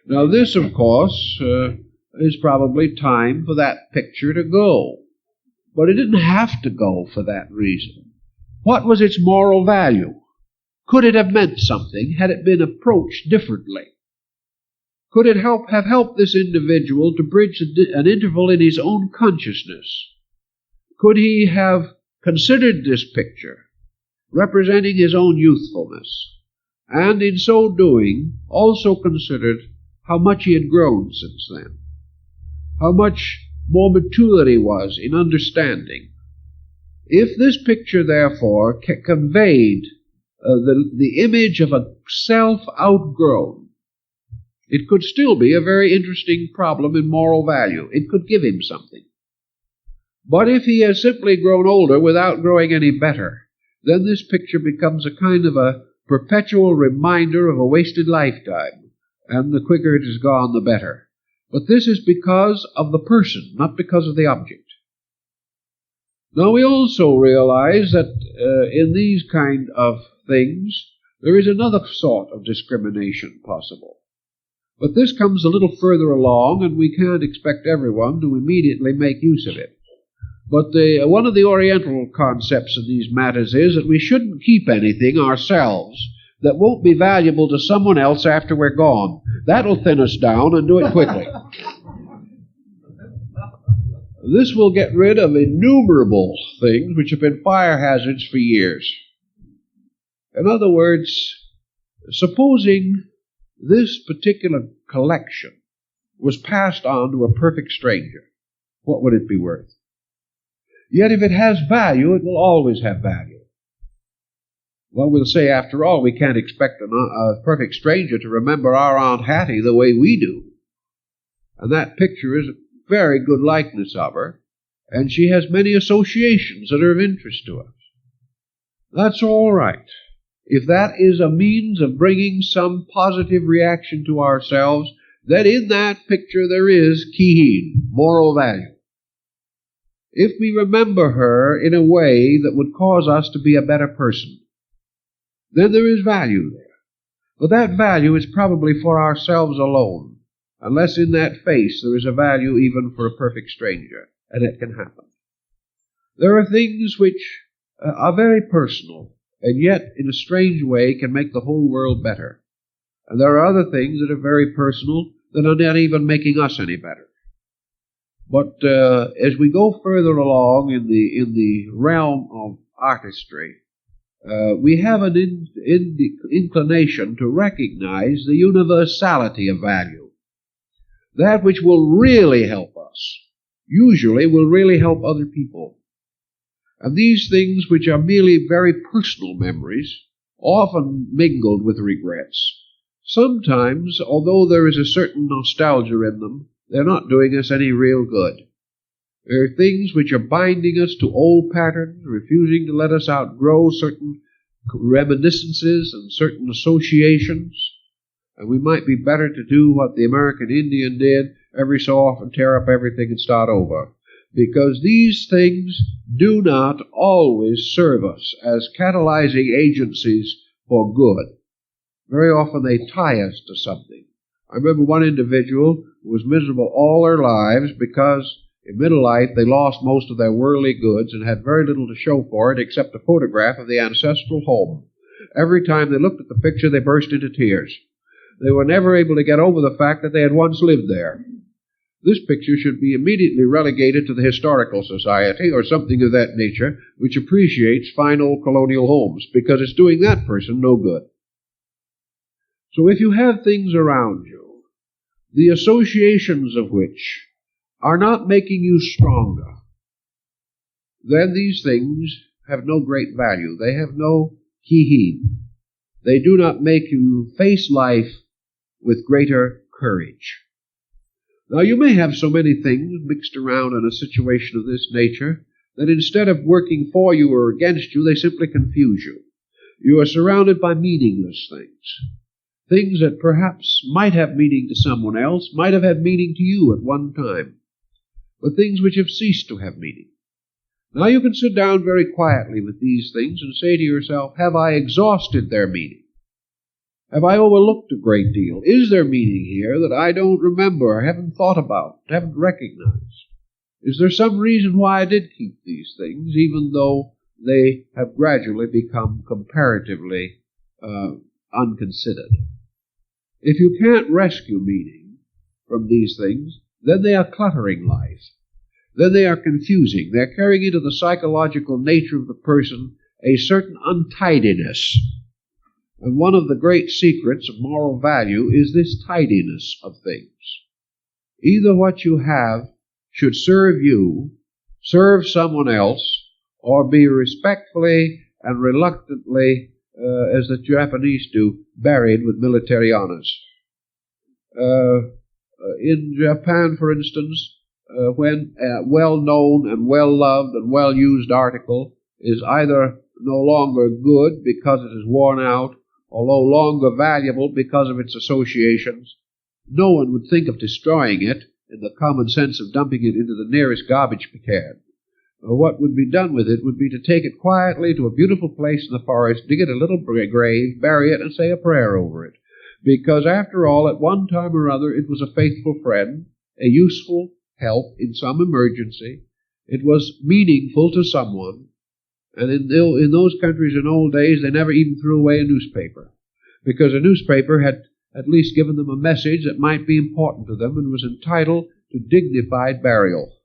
Now this, of course, is probably time for that picture to go. But it didn't have to go for that reason. What was its moral value? Could it have meant something had it been approached differently? Could it have helped this individual to bridge an interval in his own consciousness? Could he have considered this picture, representing his own youthfulness, and in so doing also considered how much he had grown since then, how much more mature he was in understanding? If this picture, therefore, conveyed the image of a self outgrown, it could still be a very interesting problem in moral value. It could give him something. But if he has simply grown older without growing any better, then this picture becomes a kind of a perpetual reminder of a wasted lifetime, and the quicker it is gone, the better. But this is because of the person, not because of the object. Now we also realize that in these kind of things, there is another sort of discrimination possible. But this comes a little further along, and we can't expect everyone to immediately make use of it. But one of the Oriental concepts in these matters is that we shouldn't keep anything ourselves that won't be valuable to someone else after we're gone. That'll thin us down and do it quickly. This will get rid of innumerable things which have been fire hazards for years. In other words, supposing this particular collection was passed on to a perfect stranger, what would it be worth? Yet if it has value, it will always have value. Well, we'll say, after all, we can't expect a perfect stranger to remember our Aunt Hattie the way we do. And that picture is a very good likeness of her, and she has many associations that are of interest to us. That's all right. If that is a means of bringing some positive reaction to ourselves, then in that picture there is Kihin, moral value. If we remember her in a way that would cause us to be a better person, then there is value there. But that value is probably for ourselves alone, unless in that face there is a value even for a perfect stranger, and it can happen. There are things which are very personal, and yet in a strange way can make the whole world better. And there are other things that are very personal that are not even making us any better. But as we go further along in the realm of artistry, we have an inclination to recognize the universality of value. That which will really help us, usually will really help other people. And these things which are merely very personal memories, often mingled with regrets, sometimes, although there is a certain nostalgia in them, they're not doing us any real good. There are things which are binding us to old patterns, refusing to let us outgrow certain reminiscences and certain associations. And we might be better to do what the American Indian did, every so often tear up everything and start over. Because these things do not always serve us as catalyzing agencies for good. Very often they tie us to something. I remember one individual who was miserable all their lives because in middle life they lost most of their worldly goods and had very little to show for it except a photograph of the ancestral home. Every time they looked at the picture, they burst into tears. They were never able to get over the fact that they had once lived there. This picture should be immediately relegated to the Historical Society or something of that nature which appreciates fine old colonial homes, because it's doing that person no good. So if you have things around you, the associations of which are not making you stronger, then these things have no great value. They have no kihin. They do not make you face life with greater courage. Now, you may have so many things mixed around in a situation of this nature that instead of working for you or against you, they simply confuse you. You are surrounded by meaningless things. Things that perhaps might have meaning to someone else, might have had meaning to you at one time, but things which have ceased to have meaning. Now you can sit down very quietly with these things and say to yourself, have I exhausted their meaning? Have I overlooked a great deal? Is there meaning here that I don't remember, haven't thought about, haven't recognized? Is there some reason why I did keep these things, even though they have gradually become comparatively unconsidered? If you can't rescue meaning from these things, then they are cluttering life. Then they are confusing. They're carrying into the psychological nature of the person a certain untidiness. And one of the great secrets of moral value is this tidiness of things. Either what you have should serve you, serve someone else, or be respectfully and reluctantly, as the Japanese do, buried with military honors. In Japan, for instance, when a well-known and well-loved and well-used article is either no longer good because it is worn out, although longer valuable because of its associations, no one would think of destroying it in the common sense of dumping it into the nearest garbage can. What would be done with it would be to take it quietly to a beautiful place in the forest, dig it a little grave, bury it, and say a prayer over it. Because, after all, at one time or other, it was a faithful friend, a useful help in some emergency. It was meaningful to someone. And in those countries in old days, they never even threw away a newspaper, because a newspaper had at least given them a message that might be important to them and was entitled to dignified burial.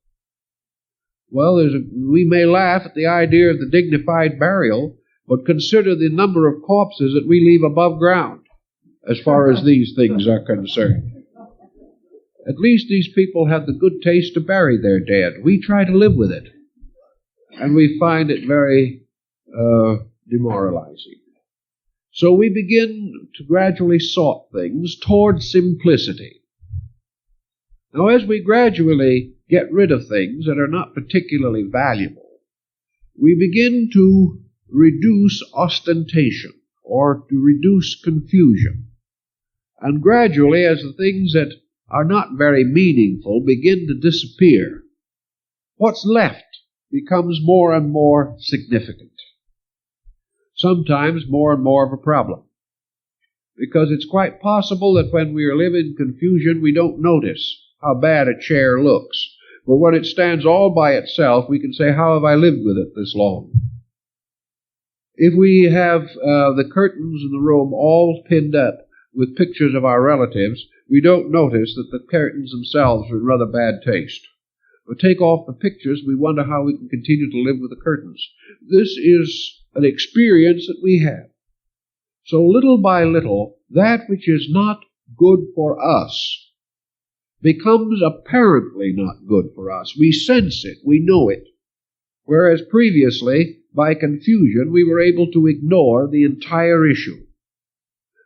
Well, we may laugh at the idea of the dignified burial, but consider the number of corpses that we leave above ground as far as these things are concerned. At least these people have the good taste to bury their dead. We try to live with it, and we find it very demoralizing. So we begin to gradually sort things toward simplicity. Now, as we gradually get rid of things that are not particularly valuable, we begin to reduce ostentation or to reduce confusion. And gradually, as the things that are not very meaningful begin to disappear, what's left becomes more and more significant. Sometimes more and more of a problem. Because it's quite possible that when we are living in confusion, we don't notice how bad a chair looks. But when it stands all by itself, we can say, how have I lived with it this long? If we have the curtains in the room all pinned up with pictures of our relatives, we don't notice that the curtains themselves are in rather bad taste. But take off the pictures, we wonder how we can continue to live with the curtains. This is an experience that we have. So little by little, that which is not good for us becomes apparently not good for us. We sense it, we know it. Whereas previously, by confusion, we were able to ignore the entire issue.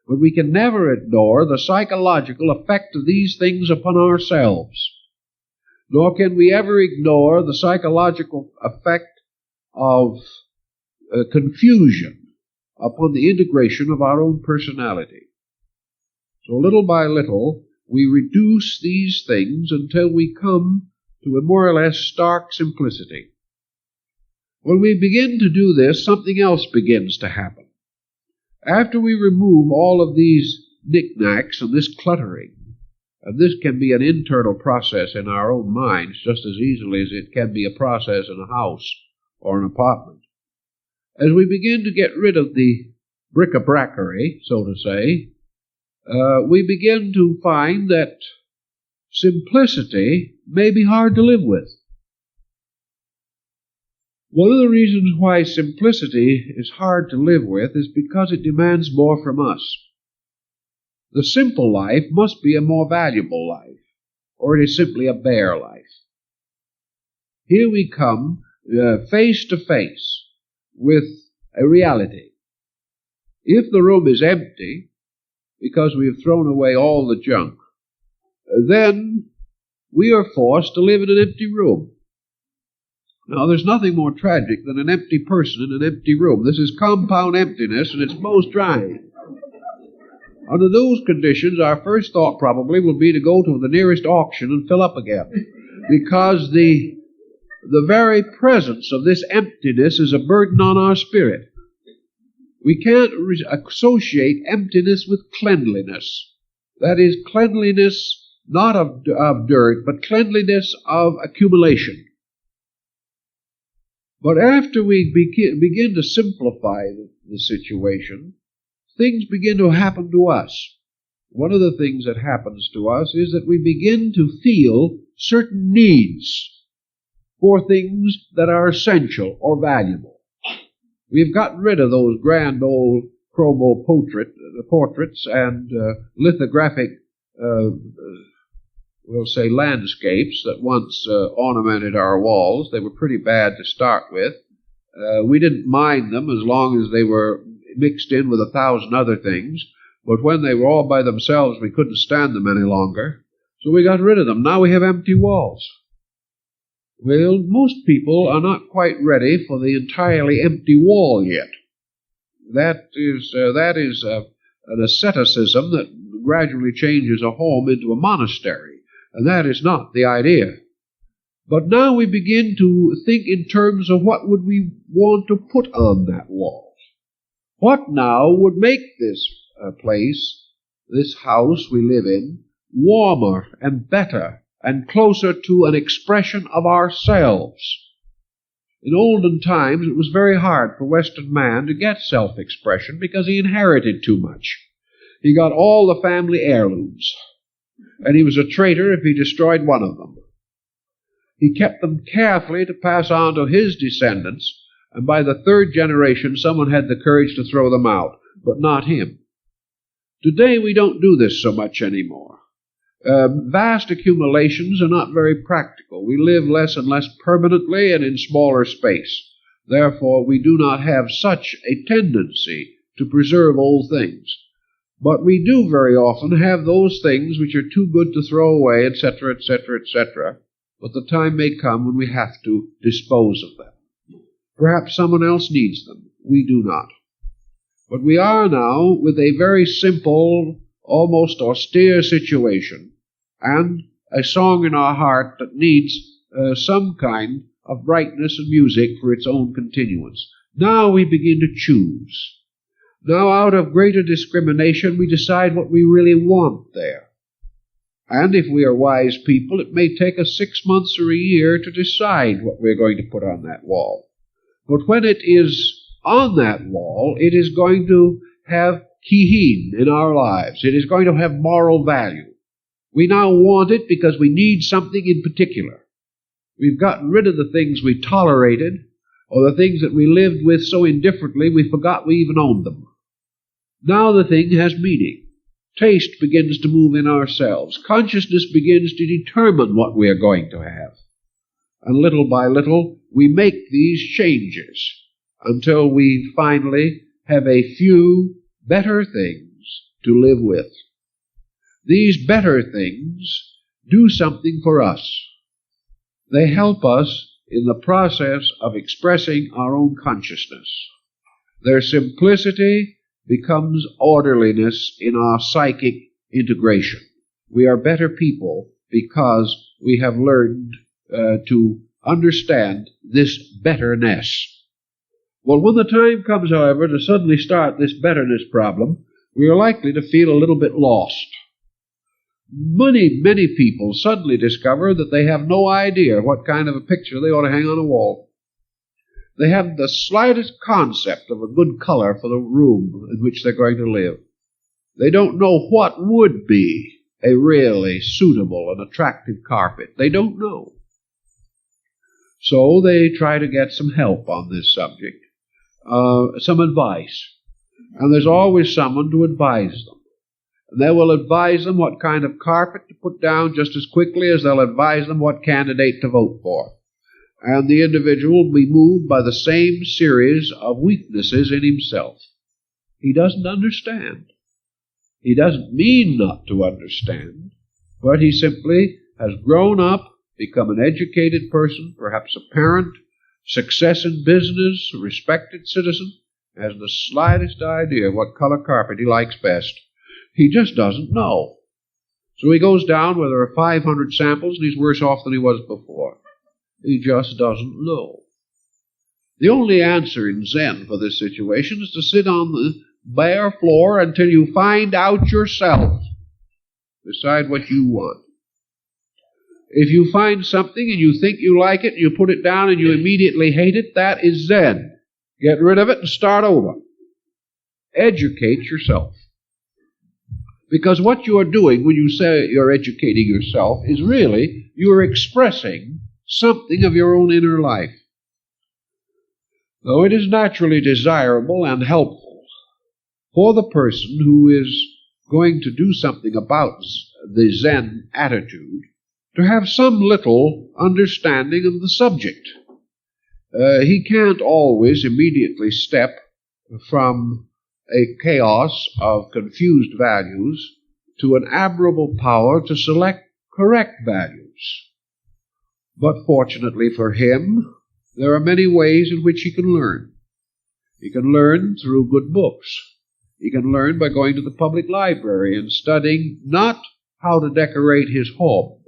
But we can never ignore the psychological effect of these things upon ourselves. Nor can we ever ignore the psychological effect of confusion upon the integration of our own personality. So little by little, we reduce these things until we come to a more or less stark simplicity. When we begin to do this, something else begins to happen. After we remove all of these knickknacks and this cluttering, and this can be an internal process in our own minds just as easily as it can be a process in a house or an apartment. As we begin to get rid of the bric-a-bracery, so to say, we begin to find that simplicity may be hard to live with. One of the reasons why simplicity is hard to live with is because it demands more from us. The simple life must be a more valuable life, or it is simply a bare life. Here we come face to face with a reality. If the room is empty, because we have thrown away all the junk, then we are forced to live in an empty room. Now, there's nothing more tragic than an empty person in an empty room. This is compound emptiness, and it's most trying. Under those conditions, our first thought probably will be to go to the nearest auction and fill up again, because the very presence of this emptiness is a burden on our spirit. We can't associate emptiness with cleanliness. That is, cleanliness not of dirt, but cleanliness of accumulation. But after we begin to simplify the situation, things begin to happen to us. One of the things that happens to us is that we begin to feel certain needs for things that are essential or valuable. We've gotten rid of those grand old chromo portraits and lithographic, we'll say, landscapes that once ornamented our walls. They were pretty bad to start with. We didn't mind them as long as they were mixed in with 1,000 other things, but when they were all by themselves, we couldn't stand them any longer, so we got rid of them. Now we have empty walls. Well, most people are not quite ready for the entirely empty wall yet. That is an asceticism that gradually changes a home into a monastery, and that is not the idea. But now we begin to think in terms of what would we want to put on that wall. What now would make this place, this house we live in, warmer and better and closer to an expression of ourselves? In olden times, it was very hard for Western man to get self-expression because he inherited too much. He got all the family heirlooms, and he was a traitor if he destroyed one of them. He kept them carefully to pass on to his descendants, and by the third generation, someone had the courage to throw them out, but not him. Today, we don't do this so much anymore. Vast accumulations are not very practical. We live less and less permanently and in smaller space. Therefore, we do not have such a tendency to preserve old things. But we do very often have those things which are too good to throw away, etc., etc., etc., but the time may come when we have to dispose of them. Perhaps someone else needs them. We do not. But we are now with a very simple, almost austere situation, and a song in our heart that needs some kind of brightness and music for its own continuance. Now we begin to choose. Now, out of greater discrimination, we decide what we really want there. And if we are wise people, it may take us 6 months or a year to decide what we're going to put on that wall. But when it is on that wall, it is going to have Kihin in our lives. It is going to have moral value. We now want it because we need something in particular. We've gotten rid of the things we tolerated, or the things that we lived with so indifferently we forgot we even owned them. Now the thing has meaning. Taste begins to move in ourselves. Consciousness begins to determine what we are going to have. And little by little, we make these changes until we finally have a few better things to live with. These better things do something for us. They help us in the process of expressing our own consciousness. Their simplicity becomes orderliness in our psychic integration. We are better people because we have learned to understand this betterness. Well, when the time comes, however, to suddenly start this betterness problem, we are likely to feel a little bit lost. Many people suddenly discover that they have no idea what kind of a picture they ought to hang on a wall. They haven't the slightest concept of a good color for the room in which they're going to live. They don't know what would be a really suitable and attractive carpet. They don't know. So they try to get some help on this subject, some advice. And there's always someone to advise them. And they will advise them what kind of carpet to put down just as quickly as they'll advise them what candidate to vote for. And the individual will be moved by the same series of weaknesses in himself. He doesn't understand. He doesn't mean not to understand, but he simply has grown up, become an educated person, perhaps a parent, success in business, a respected citizen, has the slightest idea what color carpet he likes best. He just doesn't know. So he goes down where there are 500 samples and he's worse off than he was before. He just doesn't know. The only answer in Zen for this situation is to sit on the bare floor until you find out yourself. Decide what you want. If you find something and you think you like it, and you put it down and you immediately hate it, that is Zen. Get rid of it and start over. Educate yourself. Because what you are doing when you say you're educating yourself is really you are expressing something of your own inner life. Though it is naturally desirable and helpful for the person who is going to do something about the Zen attitude to have some little understanding of the subject. He can't always immediately step from a chaos of confused values to an admirable power to select correct values. But fortunately for him, there are many ways in which he can learn. He can learn through good books. He can learn by going to the public library and studying not how to decorate his home,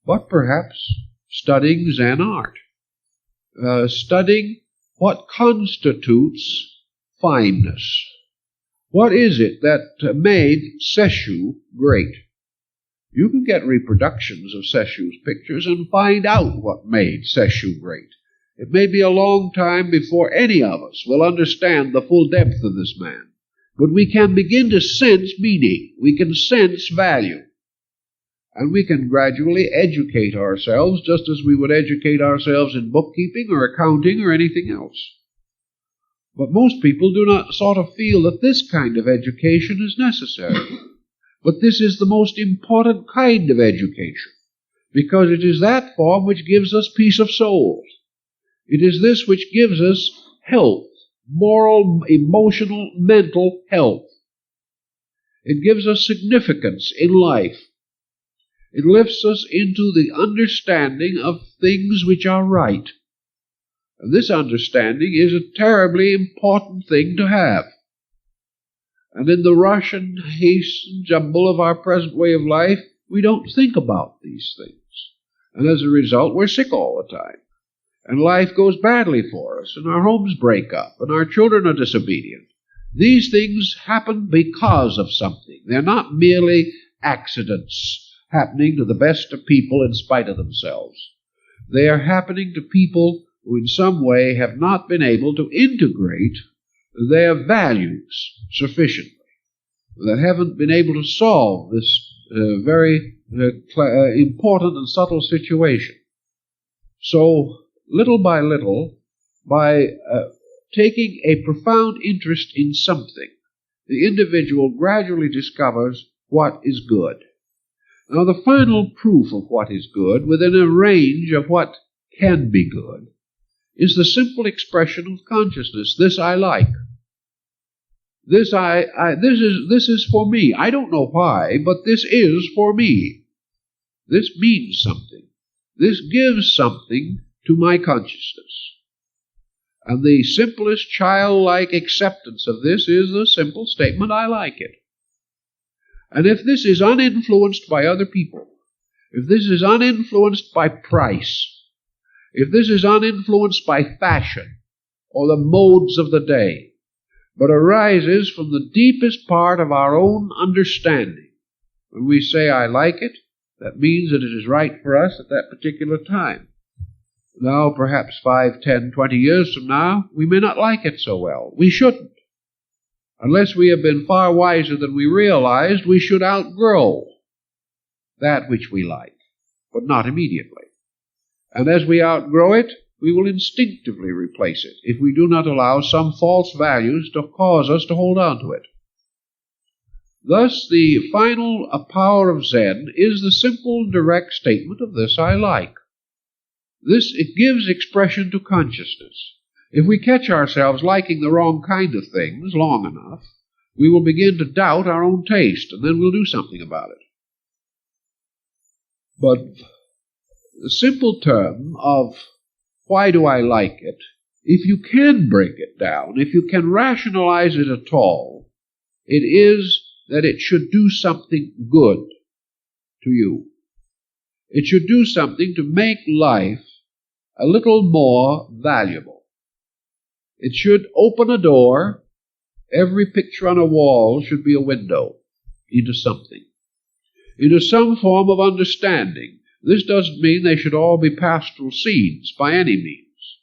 but perhaps studying Zen art, studying what constitutes fineness. What is it that made Sesshu great? You can get reproductions of Sesshu's pictures and find out what made Sesshu great. It may be a long time before any of us will understand the full depth of this man, but we can begin to sense meaning. We can sense value. And we can gradually educate ourselves just as we would educate ourselves in bookkeeping or accounting or anything else. But most people do not sort of feel that this kind of education is necessary. But this is the most important kind of education, because it is that form which gives us peace of soul. It is this which gives us health, moral, emotional, mental health. It gives us significance in life. It lifts us into the understanding of things which are right. And this understanding is a terribly important thing to have. And in the rush and haste and jumble of our present way of life, we don't think about these things. And as a result, we're sick all the time. And life goes badly for us, and our homes break up, and our children are disobedient. These things happen because of something. They're not merely accidents happening to the best of people in spite of themselves. They are happening to people who in some way have not been able to integrate their values sufficiently, that haven't been able to solve this very important and subtle situation. So, little by little, by taking a profound interest in something, the individual gradually discovers what is good. Now, the final proof of what is good, within a range of what can be good, is the simple expression of consciousness. This I like. This is for me. I don't know why, but this is for me. This means something. This gives something to my consciousness. And the simplest childlike acceptance of this is the simple statement, I like it. And if this is uninfluenced by other people, if this is uninfluenced by price, if this is uninfluenced by fashion or the modes of the day, but arises from the deepest part of our own understanding, when we say, I like it, that means that it is right for us at that particular time. Now, perhaps 5, 10, 20 years from now, we may not like it so well. We shouldn't. Unless we have been far wiser than we realized, we should outgrow that which we like, but not immediately. And as we outgrow it, we will instinctively replace it if we do not allow some false values to cause us to hold on to it. Thus, the final power of Zen is the simple, direct statement of this I like. It gives expression to consciousness. If we catch ourselves liking the wrong kind of things long enough, we will begin to doubt our own taste, and then we'll do something about it. But the simple term of why do I like it, if you can break it down, if you can rationalize it at all, it is that it should do something good to you. It should do something to make life a little more valuable. It should open a door. Every picture on a wall should be a window into something, into some form of understanding. This doesn't mean they should all be pastoral scenes by any means,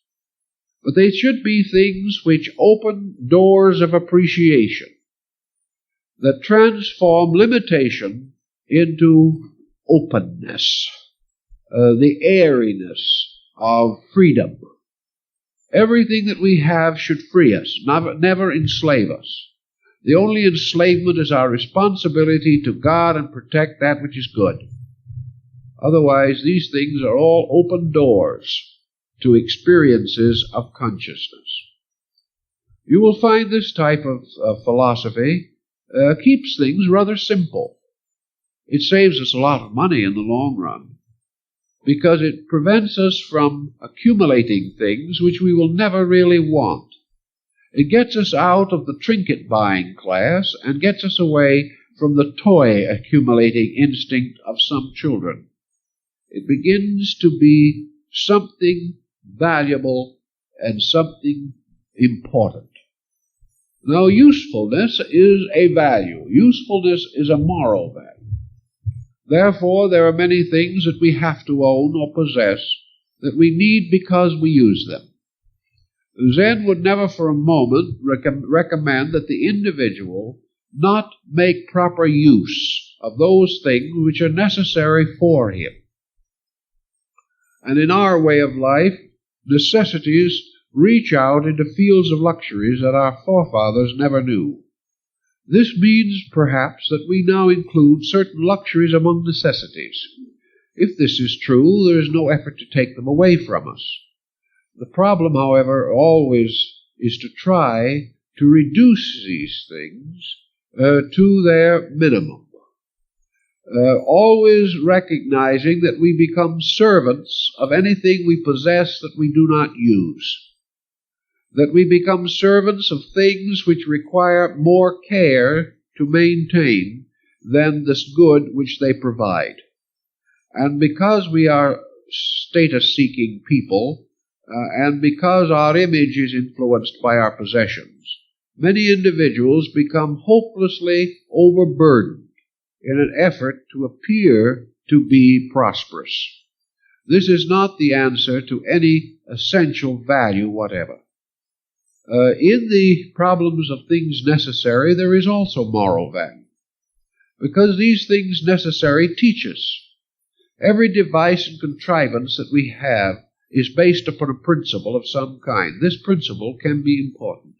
but they should be things which open doors of appreciation, that transform limitation into openness, the airiness of freedom. Everything that we have should free us, never enslave us. The only enslavement is our responsibility to guard and protect that which is good. Otherwise, these things are all open doors to experiences of consciousness. You will find this type of philosophy keeps things rather simple. It saves us a lot of money in the long run, because it prevents us from accumulating things which we will never really want. It gets us out of the trinket-buying class and gets us away from the toy-accumulating instinct of some children. It begins to be something valuable and something important. Now, usefulness is a value. Usefulness is a moral value. Therefore, there are many things that we have to own or possess that we need because we use them. Zen would never for a moment recommend that the individual not make proper use of those things which are necessary for him. And in our way of life, necessities reach out into fields of luxuries that our forefathers never knew. This means, perhaps, that we now include certain luxuries among necessities. If this is true, there is no effort to take them away from us. The problem, however, always is to try to reduce these things to their minimum, always recognizing that we become servants of anything we possess that we do not use, that we become servants of things which require more care to maintain than this good which they provide. And because we are status-seeking people, and because our image is influenced by our possessions, many individuals become hopelessly overburdened in an effort to appear to be prosperous. This is not the answer to any essential value whatever. In the problems of things necessary, there is also moral value, because these things necessary teach us. Every device and contrivance that we have is based upon a principle of some kind. This principle can be important.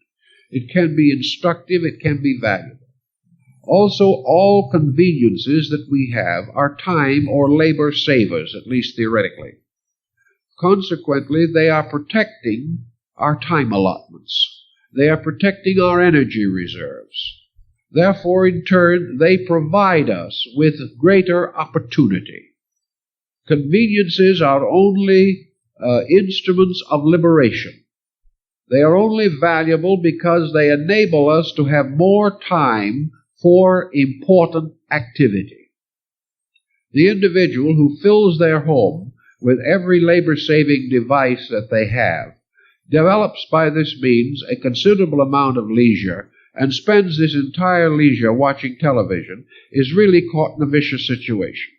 It can be instructive. It can be valuable. Also, all conveniences that we have are time or labor savers, at least theoretically. Consequently, they are protecting our time allotments. They are protecting our energy reserves. Therefore, in turn, they provide us with greater opportunity. Conveniences are only instruments of liberation. They are only valuable because they enable us to have more time for important activity. The individual who fills their home with every labor-saving device that they have develops by this means a considerable amount of leisure and spends this entire leisure watching television is really caught in a vicious situation.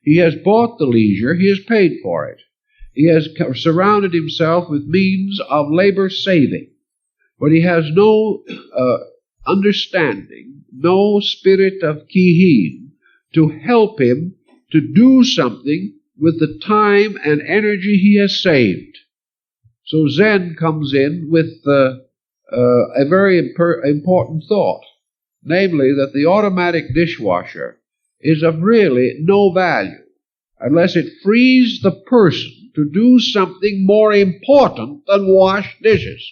He has bought the leisure, he has paid for it. He has surrounded himself with means of labor saving, but he has no understanding, no spirit of Kihin to help him to do something with the time and energy he has saved. So Zen comes in with a very important thought, namely that the automatic dishwasher is of really no value unless it frees the person to do something more important than wash dishes.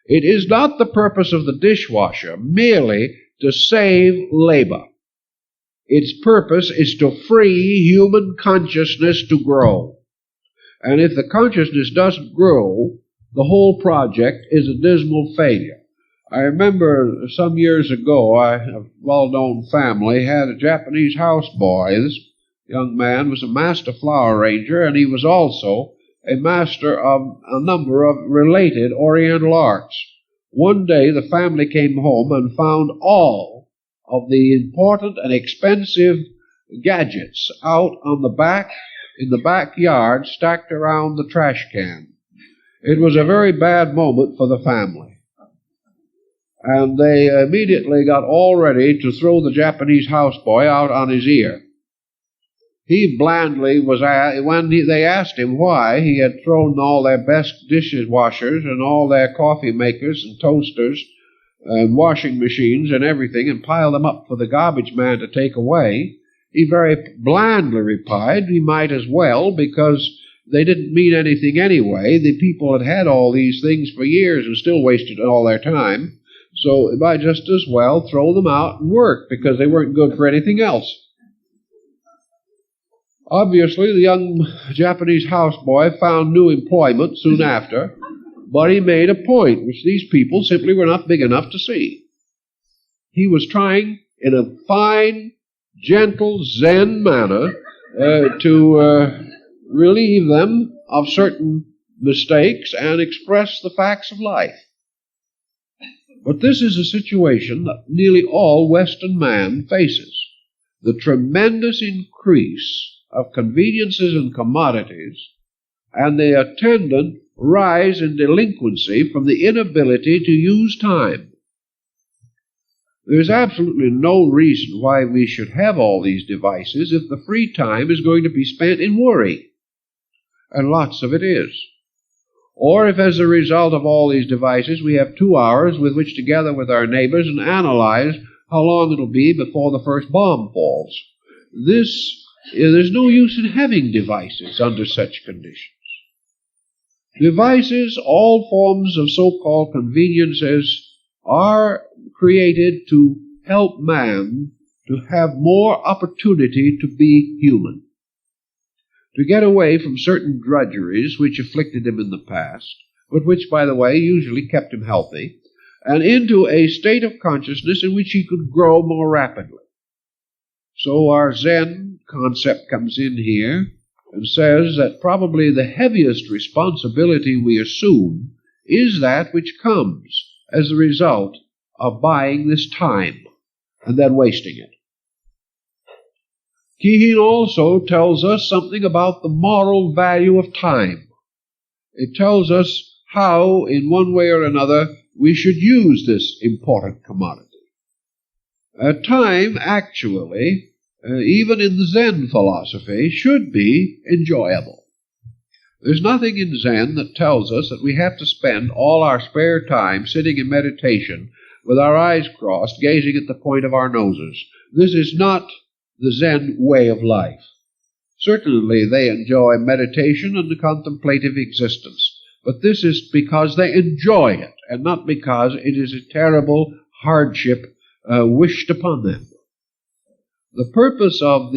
It is not the purpose of the dishwasher merely to save labor. Its purpose is to free human consciousness to grow. And if the consciousness doesn't grow, the whole project is a dismal failure. I remember some years ago, a well-known family had a Japanese houseboy. This young man was a master flower arranger, and he was also a master of a number of related Oriental arts. One day the family came home and found all of the important and expensive gadgets out on the back, in the backyard, stacked around the trash can. It was a very bad moment for the family. And they immediately got all ready to throw the Japanese houseboy out on his ear. He blandly was asked, when they asked him why he had thrown all their best dishwashers and all their coffee makers and toasters and washing machines and everything and piled them up for the garbage man to take away, he very blandly replied he might as well, because they didn't mean anything anyway. The people had had all these things for years and still wasted all their time, so it might just as well throw them out and work, because they weren't good for anything else. Obviously, the young Japanese houseboy found new employment soon after, but he made a point which these people simply were not big enough to see. He was trying, in a fine, gentle, Zen manner, to relieve them of certain mistakes and express the facts of life. But this is a situation that nearly all Western man faces. The tremendous increase of conveniences and commodities and the attendant rise in delinquency from the inability to use time. There's absolutely no reason why we should have all these devices if the free time is going to be spent in worry. And lots of it is. Or if as a result of all these devices we have 2 hours with which to gather with our neighbors and analyze how long it'll be before the first bomb falls. There's no use in having devices under such conditions. Devices, all forms of so-called conveniences, are created to help man to have more opportunity to be human, to get away from certain drudgeries which afflicted him in the past, but which, by the way, usually kept him healthy, and into a state of consciousness in which he could grow more rapidly. So our Zen concept comes in here and says that probably the heaviest responsibility we assume is that which comes as a result of buying this time and then wasting it. Kihin also tells us something about the moral value of time. It tells us how, in one way or another, we should use this important commodity. Time, actually, even in the Zen philosophy, should be enjoyable. There's nothing in Zen that tells us that we have to spend all our spare time sitting in meditation with our eyes crossed, gazing at the point of our noses. This is not the Zen way of life. Certainly they enjoy meditation and the contemplative existence, but this is because they enjoy it, and not because it is a terrible hardship wished upon them. The purpose of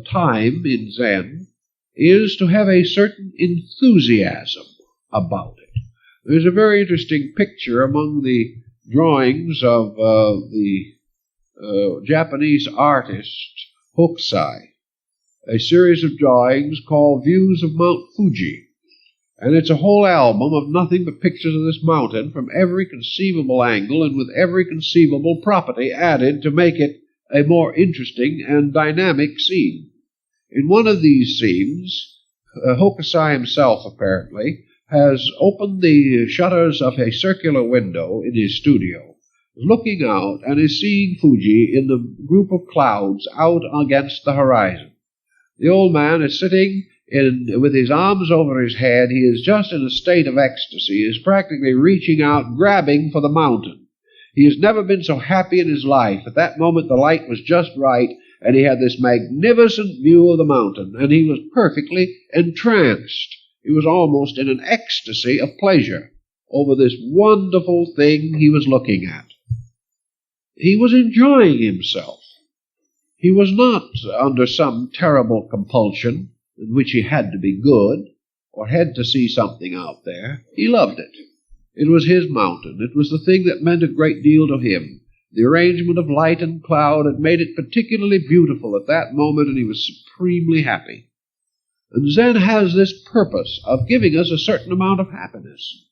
time in Zen is to have a certain enthusiasm about it. There's a very interesting picture among the drawings of the Japanese artist Hokusai, a series of drawings called Views of Mount Fuji. And it's a whole album of nothing but pictures of this mountain from every conceivable angle and with every conceivable property added to make it a more interesting and dynamic scene. In one of these scenes, Hokusai himself apparently has opened the shutters of a circular window in his studio, looking out, and is seeing Fuji in the group of clouds out against the horizon. The old man is sitting with his arms over his head. He is just in a state of ecstasy. He is practically reaching out, grabbing for the mountain. He has never been so happy in his life. At that moment the light was just right, and he had this magnificent view of the mountain, and he was perfectly entranced. He was almost in an ecstasy of pleasure over this wonderful thing he was looking at. He was enjoying himself. He was not under some terrible compulsion in which he had to be good or had to see something out there. He loved it. It was his mountain. It was the thing that meant a great deal to him. The arrangement of light and cloud had made it particularly beautiful at that moment, and he was supremely happy. And Zen has this purpose of giving us a certain amount of happiness,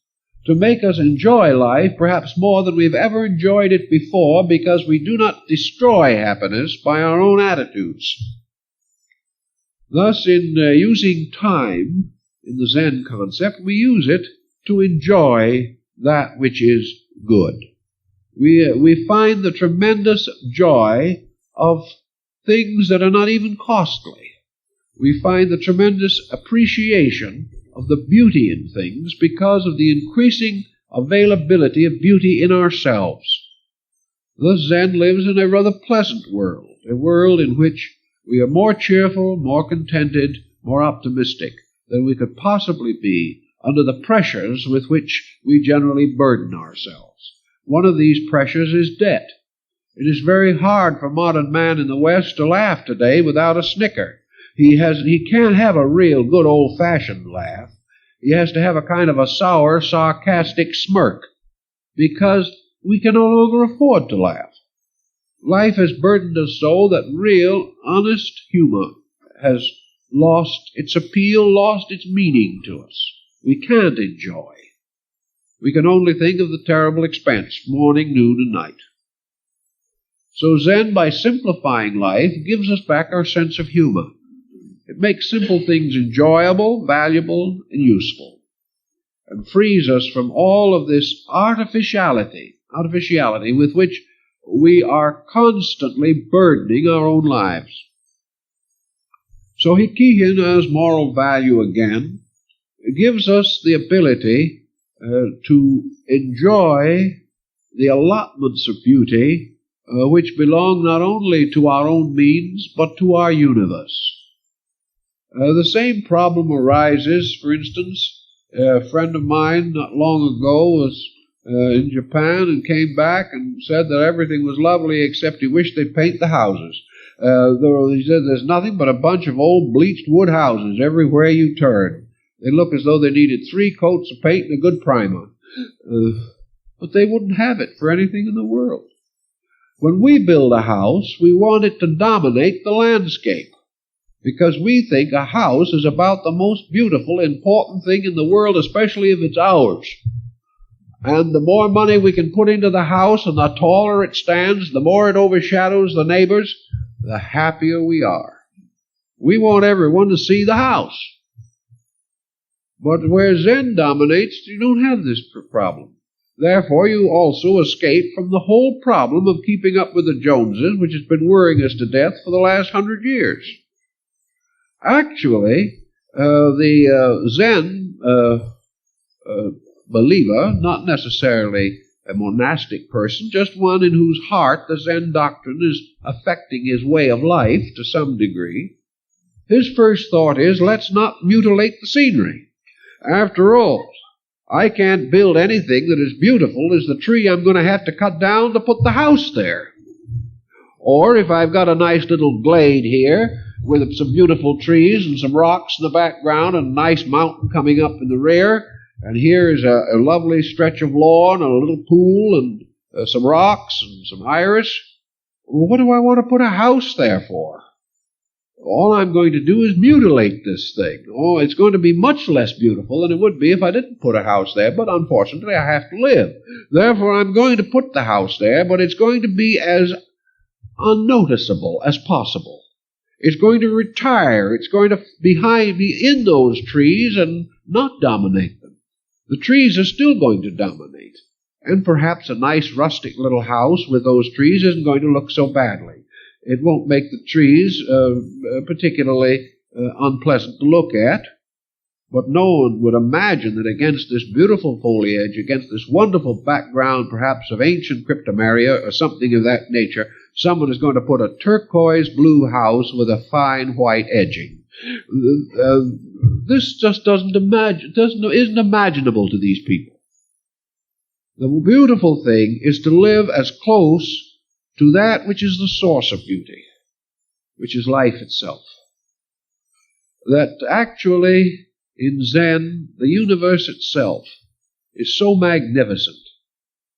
to make us enjoy life perhaps more than we've ever enjoyed it before, because we do not destroy happiness by our own attitudes. Thus, in using time in the Zen concept, we use it to enjoy that which is good. We find the tremendous joy of things that are not even costly. We find the tremendous appreciation of the beauty in things because of the increasing availability of beauty in ourselves. Thus Zen lives in a rather pleasant world, a world in which we are more cheerful, more contented, more optimistic than we could possibly be under the pressures with which we generally burden ourselves. One of these pressures is debt. It is very hard for modern man in the West to laugh today without a snicker. He can't have a real good old-fashioned laugh. he has to have a kind of a sour, sarcastic smirk, because we can no longer afford to laugh. Life has burdened us so that real, honest humor has lost its appeal, lost its meaning to us. We can't enjoy. We can only think of the terrible expense, morning, noon, and night. So Zen, by simplifying life, gives us back our sense of humor. It makes simple things enjoyable, valuable, and useful, and frees us from all of this artificiality with which we are constantly burdening our own lives. So Kihin, as moral value again, gives us the ability to enjoy the allotments of beauty which belong not only to our own means, but to our universe. The same problem arises, for instance, a friend of mine not long ago was in Japan and came back and said that everything was lovely except he wished they'd paint the houses. He said there's nothing but a bunch of old bleached wood houses everywhere you turn. They look as though they needed 3 coats of paint and a good primer. But they wouldn't have it for anything in the world. When we build a house, we want it to dominate the landscape, because we think a house is about the most beautiful, important thing in the world, especially if it's ours. And the more money we can put into the house and the taller it stands, the more it overshadows the neighbors, the happier we are. We want everyone to see the house. But where Zen dominates, you don't have this problem. Therefore, you also escape from the whole problem of keeping up with the Joneses, which has been worrying us to death for the last 100 years. Actually, the Zen believer, not necessarily a monastic person, just one in whose heart the Zen doctrine is affecting his way of life to some degree, his first thought is, let's not mutilate the scenery. After all, I can't build anything that is beautiful as the tree I'm going to have to cut down to put the house there. Or if I've got a nice little glade here with some beautiful trees and some rocks in the background and a nice mountain coming up in the rear, and here is a lovely stretch of lawn and a little pool and some rocks and some iris, well, what do I want to put a house there for? All I'm going to do is mutilate this thing. Oh, it's going to be much less beautiful than it would be if I didn't put a house there, but unfortunately I have to live. Therefore, I'm going to put the house there, but it's going to be as unnoticeable as possible. It's going to retire. It's going to be in those trees and not dominate them. The trees are still going to dominate. And perhaps a nice rustic little house with those trees isn't going to look so badly. It won't make the trees particularly unpleasant to look at, but no one would imagine that against this beautiful foliage, against this wonderful background perhaps of ancient cryptomeria or something of that nature, someone is going to put a turquoise blue house with a fine white edging. This just isn't imaginable to these people. The beautiful thing is to live as close to that which is the source of beauty, which is life itself. That actually, in Zen, the universe itself is so magnificent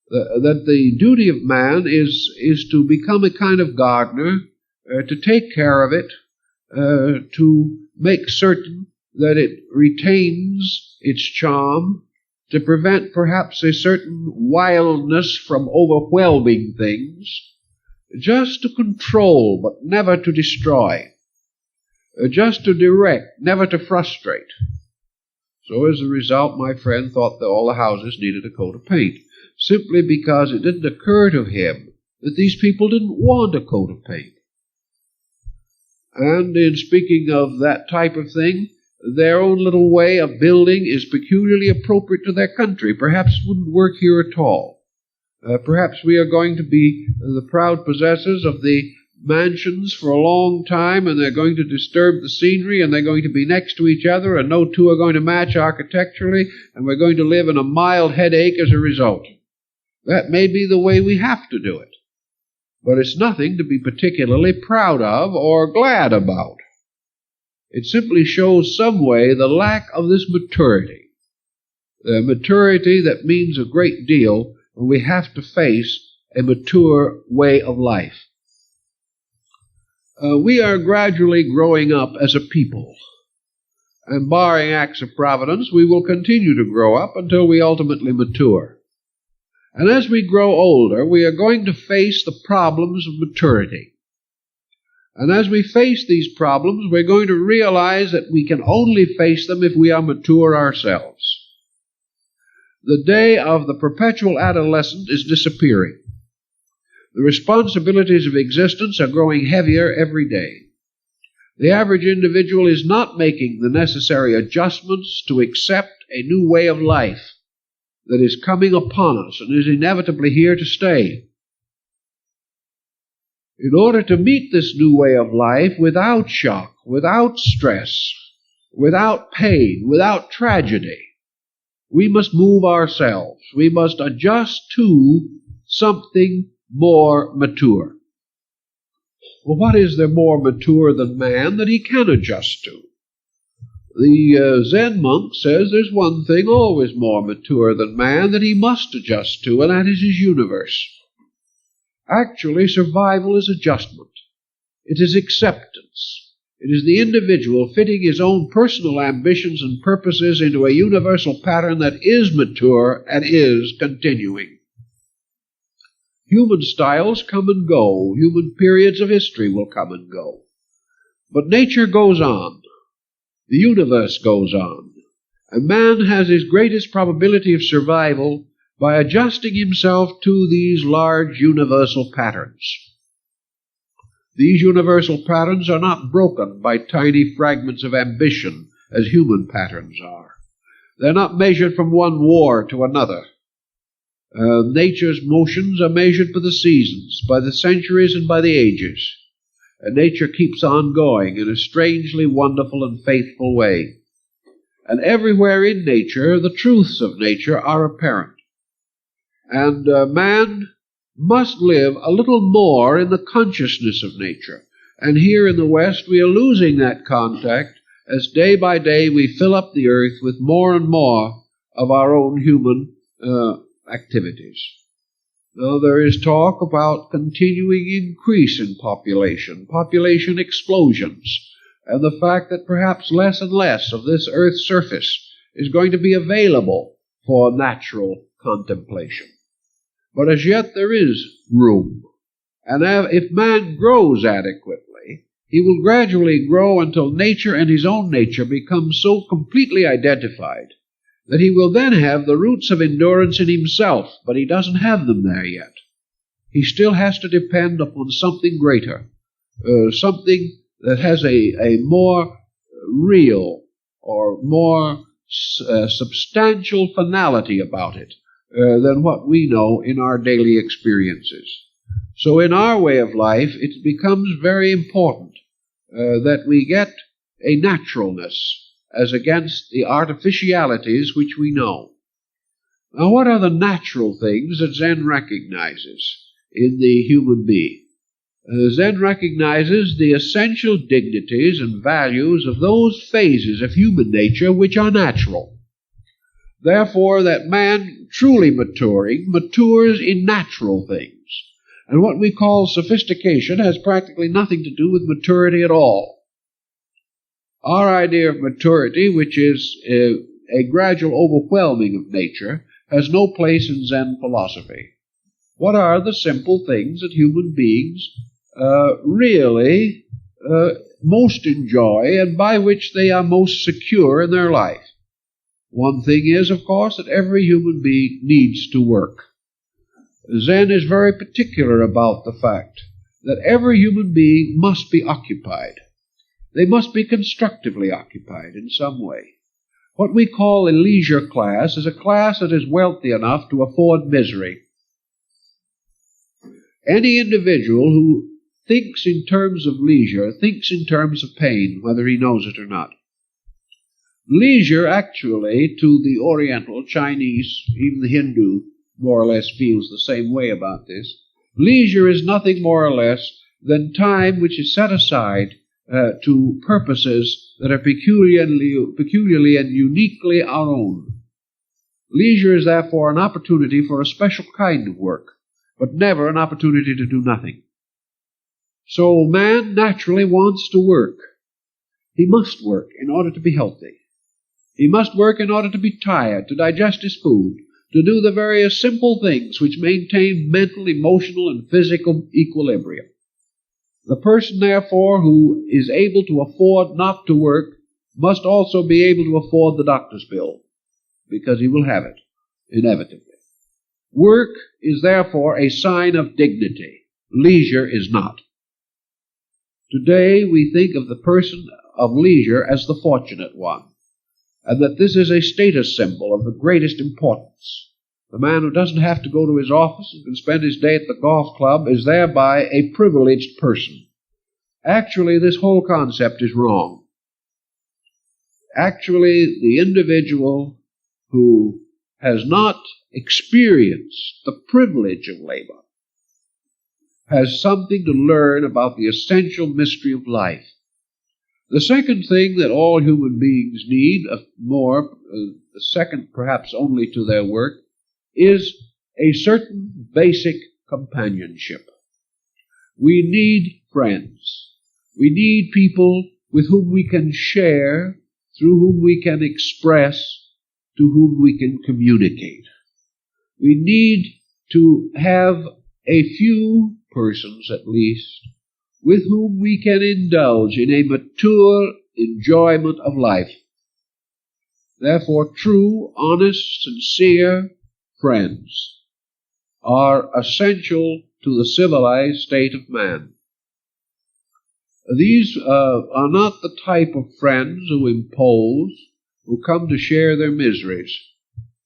that the duty of man is to become a kind of gardener, to take care of it, to make certain that it retains its charm, to prevent perhaps a certain wildness from overwhelming things, just to control, but never to destroy, just to direct, never to frustrate. So as a result, my friend thought that all the houses needed a coat of paint, simply because it didn't occur to him that these people didn't want a coat of paint. And in speaking of that type of thing, their own little way of building is peculiarly appropriate to their country. Perhaps it wouldn't work here at all. Perhaps we are going to be the proud possessors of the mansions for a long time, and they're going to disturb the scenery, and they're going to be next to each other, and no two are going to match architecturally, and we're going to live in a mild headache as a result. That may be the way we have to do it, but it's nothing to be particularly proud of or glad about. It simply shows some way the lack of this maturity, maturity that means a great deal when we have to face a mature way of life. We are gradually growing up as a people, and barring acts of providence, we will continue to grow up until we ultimately mature. And as we grow older, we are going to face the problems of maturity. And as we face these problems, we're going to realize that we can only face them if we are mature ourselves. The day of the perpetual adolescent is disappearing. The responsibilities of existence are growing heavier every day. The average individual is not making the necessary adjustments to accept a new way of life that is coming upon us and is inevitably here to stay. In order to meet this new way of life without shock, without stress, without pain, without tragedy, we must move ourselves. We must adjust to something more mature. Well, what is there more mature than man that he can adjust to? The Zen monk says there's one thing always more mature than man that he must adjust to, and that is his universe. Actually, survival is adjustment. It is acceptance. It is the individual fitting his own personal ambitions and purposes into a universal pattern that is mature and is continuing. Human styles come and go. Human periods of history will come and go. But nature goes on. The universe goes on. And man has his greatest probability of survival by adjusting himself to these large universal patterns. These universal patterns are not broken by tiny fragments of ambition as human patterns are. They're not measured from one war to another. Nature's motions are measured by the seasons, by the centuries, and by the ages. And nature keeps on going in a strangely wonderful and faithful way. And everywhere in nature, the truths of nature are apparent. And man must live a little more in the consciousness of nature. And here in the West, we are losing that contact as day by day we fill up the earth with more and more of our own human activities. Now, there is talk about continuing increase in population explosions, and the fact that perhaps less and less of this Earth's surface is going to be available for natural contemplation. But as yet there is room, and if man grows adequately, he will gradually grow until nature and his own nature become so completely identified that he will then have the roots of endurance in himself, but he doesn't have them there yet. He still has to depend upon something greater, something that has a more real or more substantial finality about it than what we know in our daily experiences. So in our way of life, it becomes very important that we get a naturalness as against the artificialities which we know. Now, what are the natural things that Zen recognizes in the human being? Zen recognizes the essential dignities and values of those phases of human nature which are natural. Therefore, that man truly maturing matures in natural things. And what we call sophistication has practically nothing to do with maturity at all. Our idea of maturity, which is a gradual overwhelming of nature, has no place in Zen philosophy. What are the simple things that human beings really most enjoy and by which they are most secure in their life? One thing is, of course, that every human being needs to work. Zen is very particular about the fact that every human being must be occupied. They must be constructively occupied in some way. What we call a leisure class is a class that is wealthy enough to afford misery. Any individual who thinks in terms of leisure thinks in terms of pain, whether he knows it or not. Leisure, actually, to the Oriental, Chinese, even the Hindu, more or less feels the same way about this. Leisure is nothing more or less than time which is set aside to purposes that are peculiarly and uniquely our own. Leisure is therefore an opportunity for a special kind of work, but never an opportunity to do nothing. So man naturally wants to work. He must work in order to be healthy. He must work in order to be tired, to digest his food, to do the various simple things which maintain mental, emotional, and physical equilibrium. The person, therefore, who is able to afford not to work must also be able to afford the doctor's bill, because he will have it, inevitably. Work is therefore a sign of dignity. Leisure is not. Today we think of the person of leisure as the fortunate one, and that this is a status symbol of the greatest importance. The man who doesn't have to go to his office and can spend his day at the golf club is thereby a privileged person. Actually, this whole concept is wrong. Actually, the individual who has not experienced the privilege of labor has something to learn about the essential mystery of life. The second thing that all human beings need, the second perhaps only to their work, is a certain basic companionship. We need friends. We need people with whom we can share, through whom we can express, to whom we can communicate. We need to have a few persons, at least, with whom we can indulge in a mature enjoyment of life. Therefore, true, honest, sincere friends are essential to the civilized state of man. These are not the type of friends who impose, who come to share their miseries.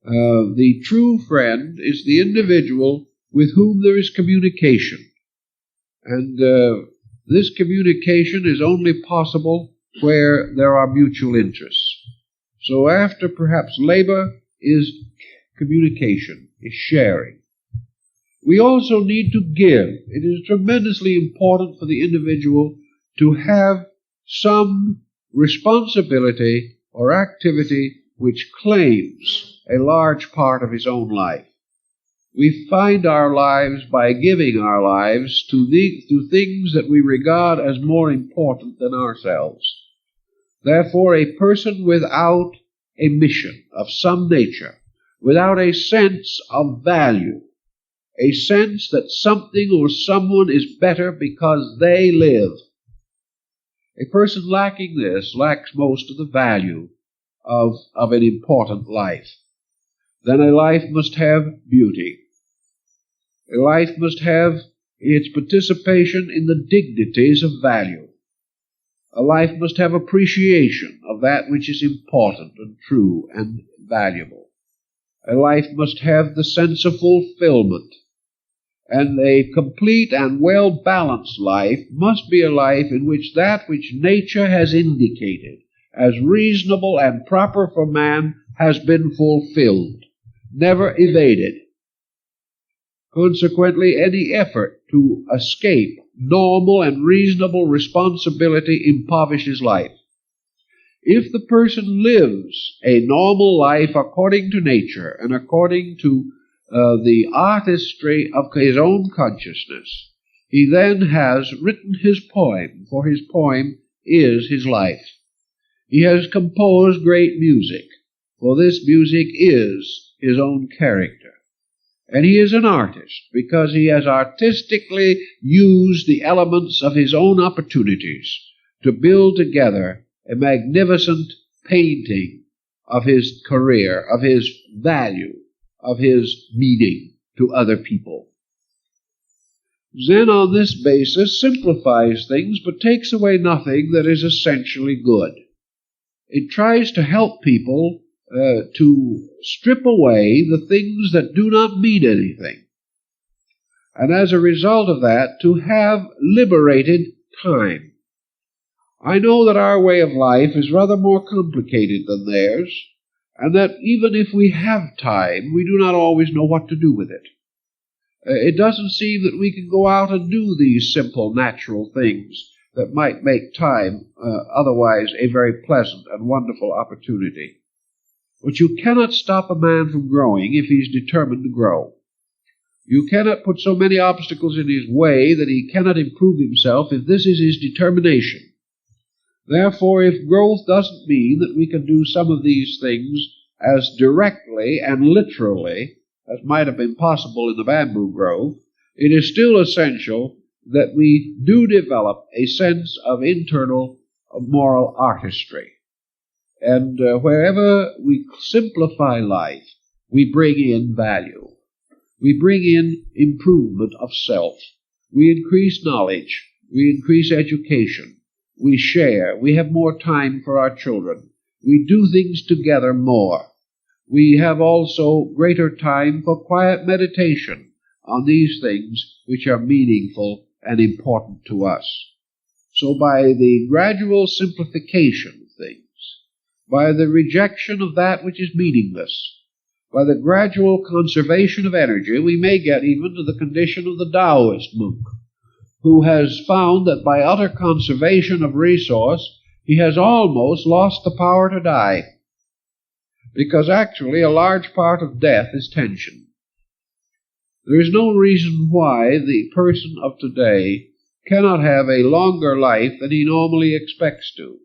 The true friend is the individual with whom there is communication. And this communication is only possible where there are mutual interests. So after perhaps labor is communication, is sharing. We also need to give. It is tremendously important for the individual to have some responsibility or activity which claims a large part of his own life. We find our lives by giving our lives to things that we regard as more important than ourselves. Therefore, a person without a mission of some nature, without a sense of value, a sense that something or someone is better because they live, a person lacking this lacks most of the value of an important life. Then a life must have beauty. A life must have its participation in the dignities of value. A life must have appreciation of that which is important and true and valuable. A life must have the sense of fulfillment. And a complete and well-balanced life must be a life in which that which nature has indicated as reasonable and proper for man has been fulfilled, never evaded. Consequently, any effort to escape normal and reasonable responsibility impoverishes life. If the person lives a normal life according to nature and according to the artistry of his own consciousness, he then has written his poem, for his poem is his life. He has composed great music, for this music is his own character. And he is an artist because he has artistically used the elements of his own opportunities to build together a magnificent painting of his career, of his value, of his meaning to other people. Zen on this basis simplifies things but takes away nothing that is essentially good. It tries to help people to strip away the things that do not mean anything. And as a result of that, to have liberated time. I know that our way of life is rather more complicated than theirs, and that even if we have time, we do not always know what to do with it. It doesn't seem that we can go out and do these simple, natural things that might make time otherwise a very pleasant and wonderful opportunity. But you cannot stop a man from growing if he's determined to grow. You cannot put so many obstacles in his way that he cannot improve himself if this is his determination. Therefore, if growth doesn't mean that we can do some of these things as directly and literally as might have been possible in the bamboo grove, it is still essential that we do develop a sense of internal moral artistry. And wherever we simplify life, we bring in value. We bring in improvement of self. We increase knowledge. We increase education. We share. We have more time for our children. We do things together more. We have also greater time for quiet meditation on these things which are meaningful and important to us. So by the gradual simplification of things, by the rejection of that which is meaningless, by the gradual conservation of energy, we may get even to the condition of the Taoist monk, who has found that by utter conservation of resource, he has almost lost the power to die. Because actually a large part of death is tension. There is no reason why the person of today cannot have a longer life than he normally expects to.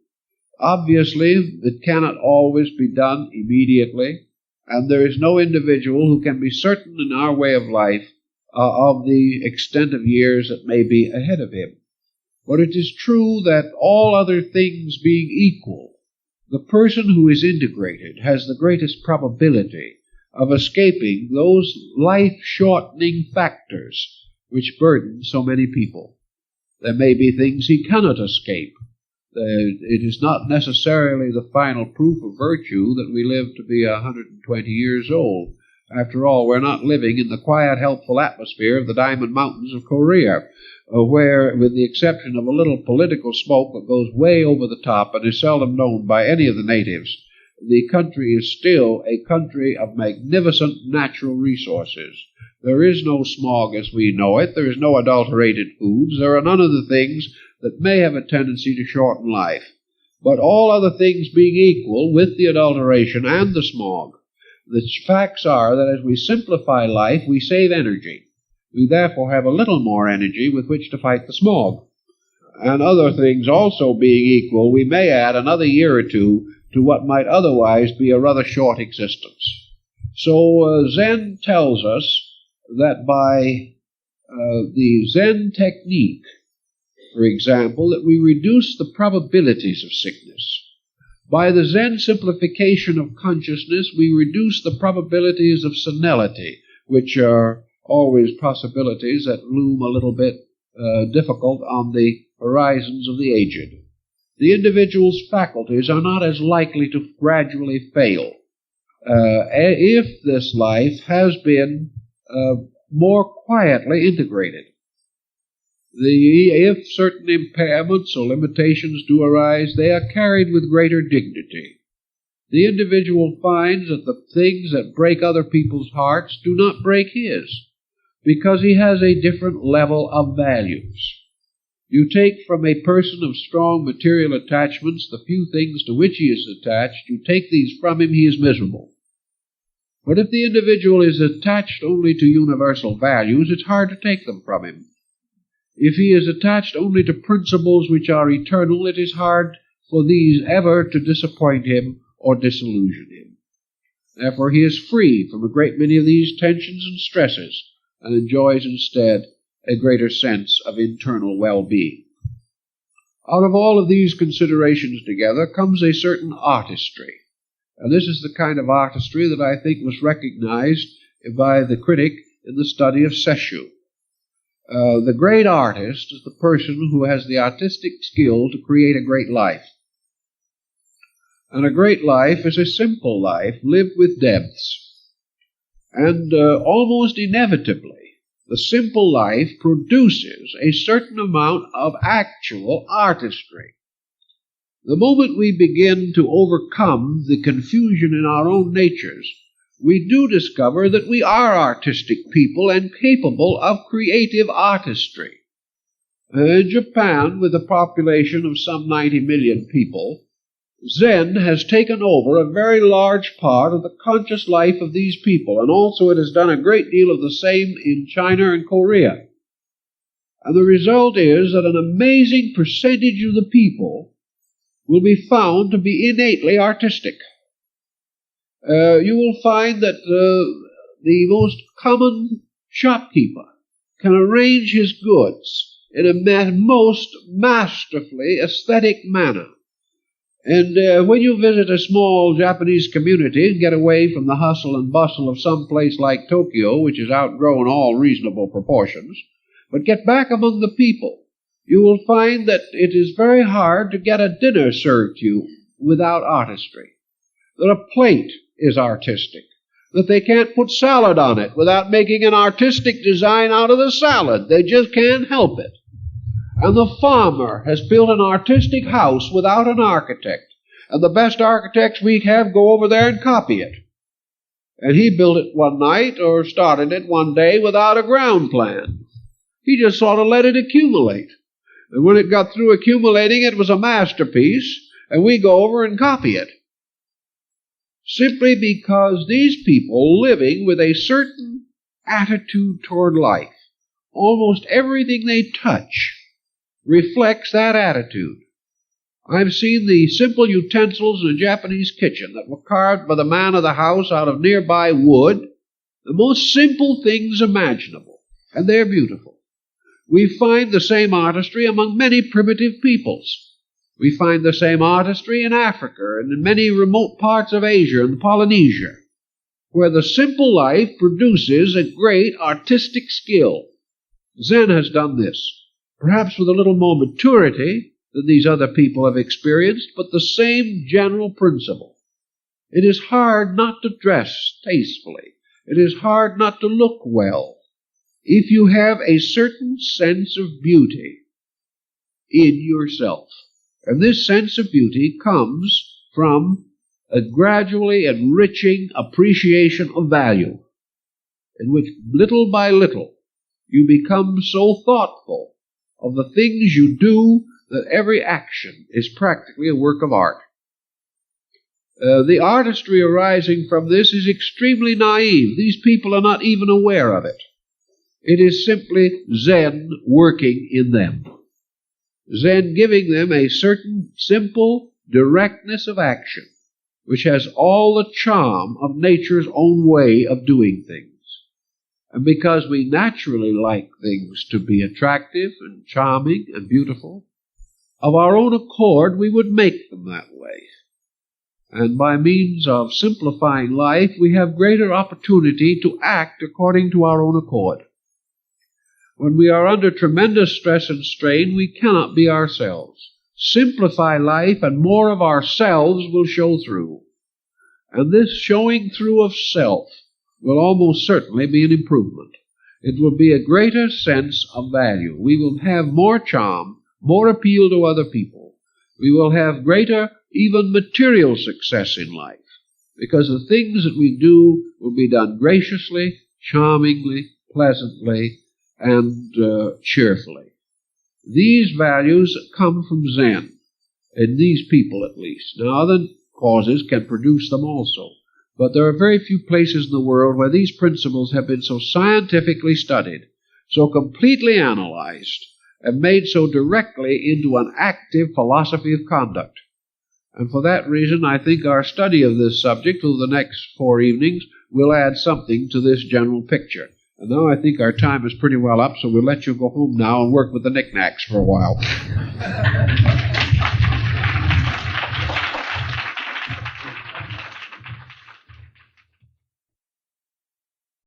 Obviously, it cannot always be done immediately, and there is no individual who can be certain in our way of life of the extent of years that may be ahead of him. But it is true that all other things being equal, the person who is integrated has the greatest probability of escaping those life-shortening factors which burden so many people. There may be things he cannot escape. It is not necessarily the final proof of virtue that we live to be 120 years old. After all, we're not living in the quiet, healthful atmosphere of the Diamond Mountains of Korea, where, with the exception of a little political smoke that goes way over the top and is seldom known by any of the natives, the country is still a country of magnificent natural resources. There is no smog as we know it. There is no adulterated foods. There are none of the things that may have a tendency to shorten life. But all other things being equal, with the adulteration and the smog, the facts are that as we simplify life, we save energy. We therefore have a little more energy with which to fight the smog. And other things also being equal, we may add another year or two to what might otherwise be a rather short existence. So Zen tells us that by the Zen technique, for example, that we reduce the probabilities of sickness. By the Zen simplification of consciousness, we reduce the probabilities of senility, which are always possibilities that loom a little bit difficult on the horizons of the aged. The individual's faculties are not as likely to gradually fail if this life has been more quietly integrated. If certain impairments or limitations do arise, they are carried with greater dignity. The individual finds that the things that break other people's hearts do not break his, because he has a different level of values. You take from a person of strong material attachments the few things to which he is attached, you take these from him, he is miserable. But if the individual is attached only to universal values, it's hard to take them from him. If he is attached only to principles which are eternal, it is hard for these ever to disappoint him or disillusion him. Therefore, he is free from a great many of these tensions and stresses, and enjoys instead a greater sense of internal well-being. Out of all of these considerations together comes a certain artistry, and this is the kind of artistry that I think was recognized by the critic in the study of Sesshu. The great artist is the person who has the artistic skill to create a great life. And a great life is a simple life lived with depths. And almost inevitably, the simple life produces a certain amount of actual artistry. The moment we begin to overcome the confusion in our own natures, we do discover that we are artistic people and capable of creative artistry. Japan, with a population of some 90 million people, Zen has taken over a very large part of the conscious life of these people, and also it has done a great deal of the same in China and Korea. And the result is that an amazing percentage of the people will be found to be innately artistic. You will find that the most common shopkeeper can arrange his goods in a most masterfully aesthetic manner. And when you visit a small Japanese community and get away from the hustle and bustle of some place like Tokyo, which has outgrown all reasonable proportions, but get back among the people, you will find that it is very hard to get a dinner served to you without artistry, that a plate is artistic, that they can't put salad on it without making an artistic design out of the salad. They just can't help it. And the farmer has built an artistic house without an architect. And the best architects we have go over there and copy it. And he built it one night or started it one day without a ground plan. He just sort of let it accumulate. And when it got through accumulating, it was a masterpiece, and we go over and copy it. Simply because these people living with a certain attitude toward life, almost everything they touch reflects that attitude. I've seen the simple utensils in a Japanese kitchen that were carved by the man of the house out of nearby wood, the most simple things imaginable, and they're beautiful. We find the same artistry among many primitive peoples. We find the same artistry in Africa and in many remote parts of Asia and Polynesia, where the simple life produces a great artistic skill. Zen has done this, perhaps with a little more maturity than these other people have experienced, but the same general principle. It is hard not to dress tastefully. It is hard not to look well if you have a certain sense of beauty in yourself. And this sense of beauty comes from a gradually enriching appreciation of value, in which little by little you become so thoughtful of the things you do that every action is practically a work of art. The artistry arising from this is extremely naive. These people are not even aware of it. It is simply Zen working in them. Zen giving them a certain simple directness of action, which has all the charm of nature's own way of doing things. And because we naturally like things to be attractive and charming and beautiful, of our own accord we would make them that way. And by means of simplifying life, we have greater opportunity to act according to our own accord. When we are under tremendous stress and strain, we cannot be ourselves. Simplify life, and more of ourselves will show through. And this showing through of self will almost certainly be an improvement. It will be a greater sense of value. We will have more charm, more appeal to other people. We will have greater, even material success in life, because the things that we do will be done graciously, charmingly, pleasantly, and cheerfully. These values come from Zen, in these people at least. Now, other causes can produce them also, but there are very few places in the world where these principles have been so scientifically studied, so completely analyzed, and made so directly into an active philosophy of conduct. And for that reason, I think our study of this subject over the next 4 evenings will add something to this general picture. And now I think our time is pretty well up, so we'll let you go home now and work with the knickknacks for a while.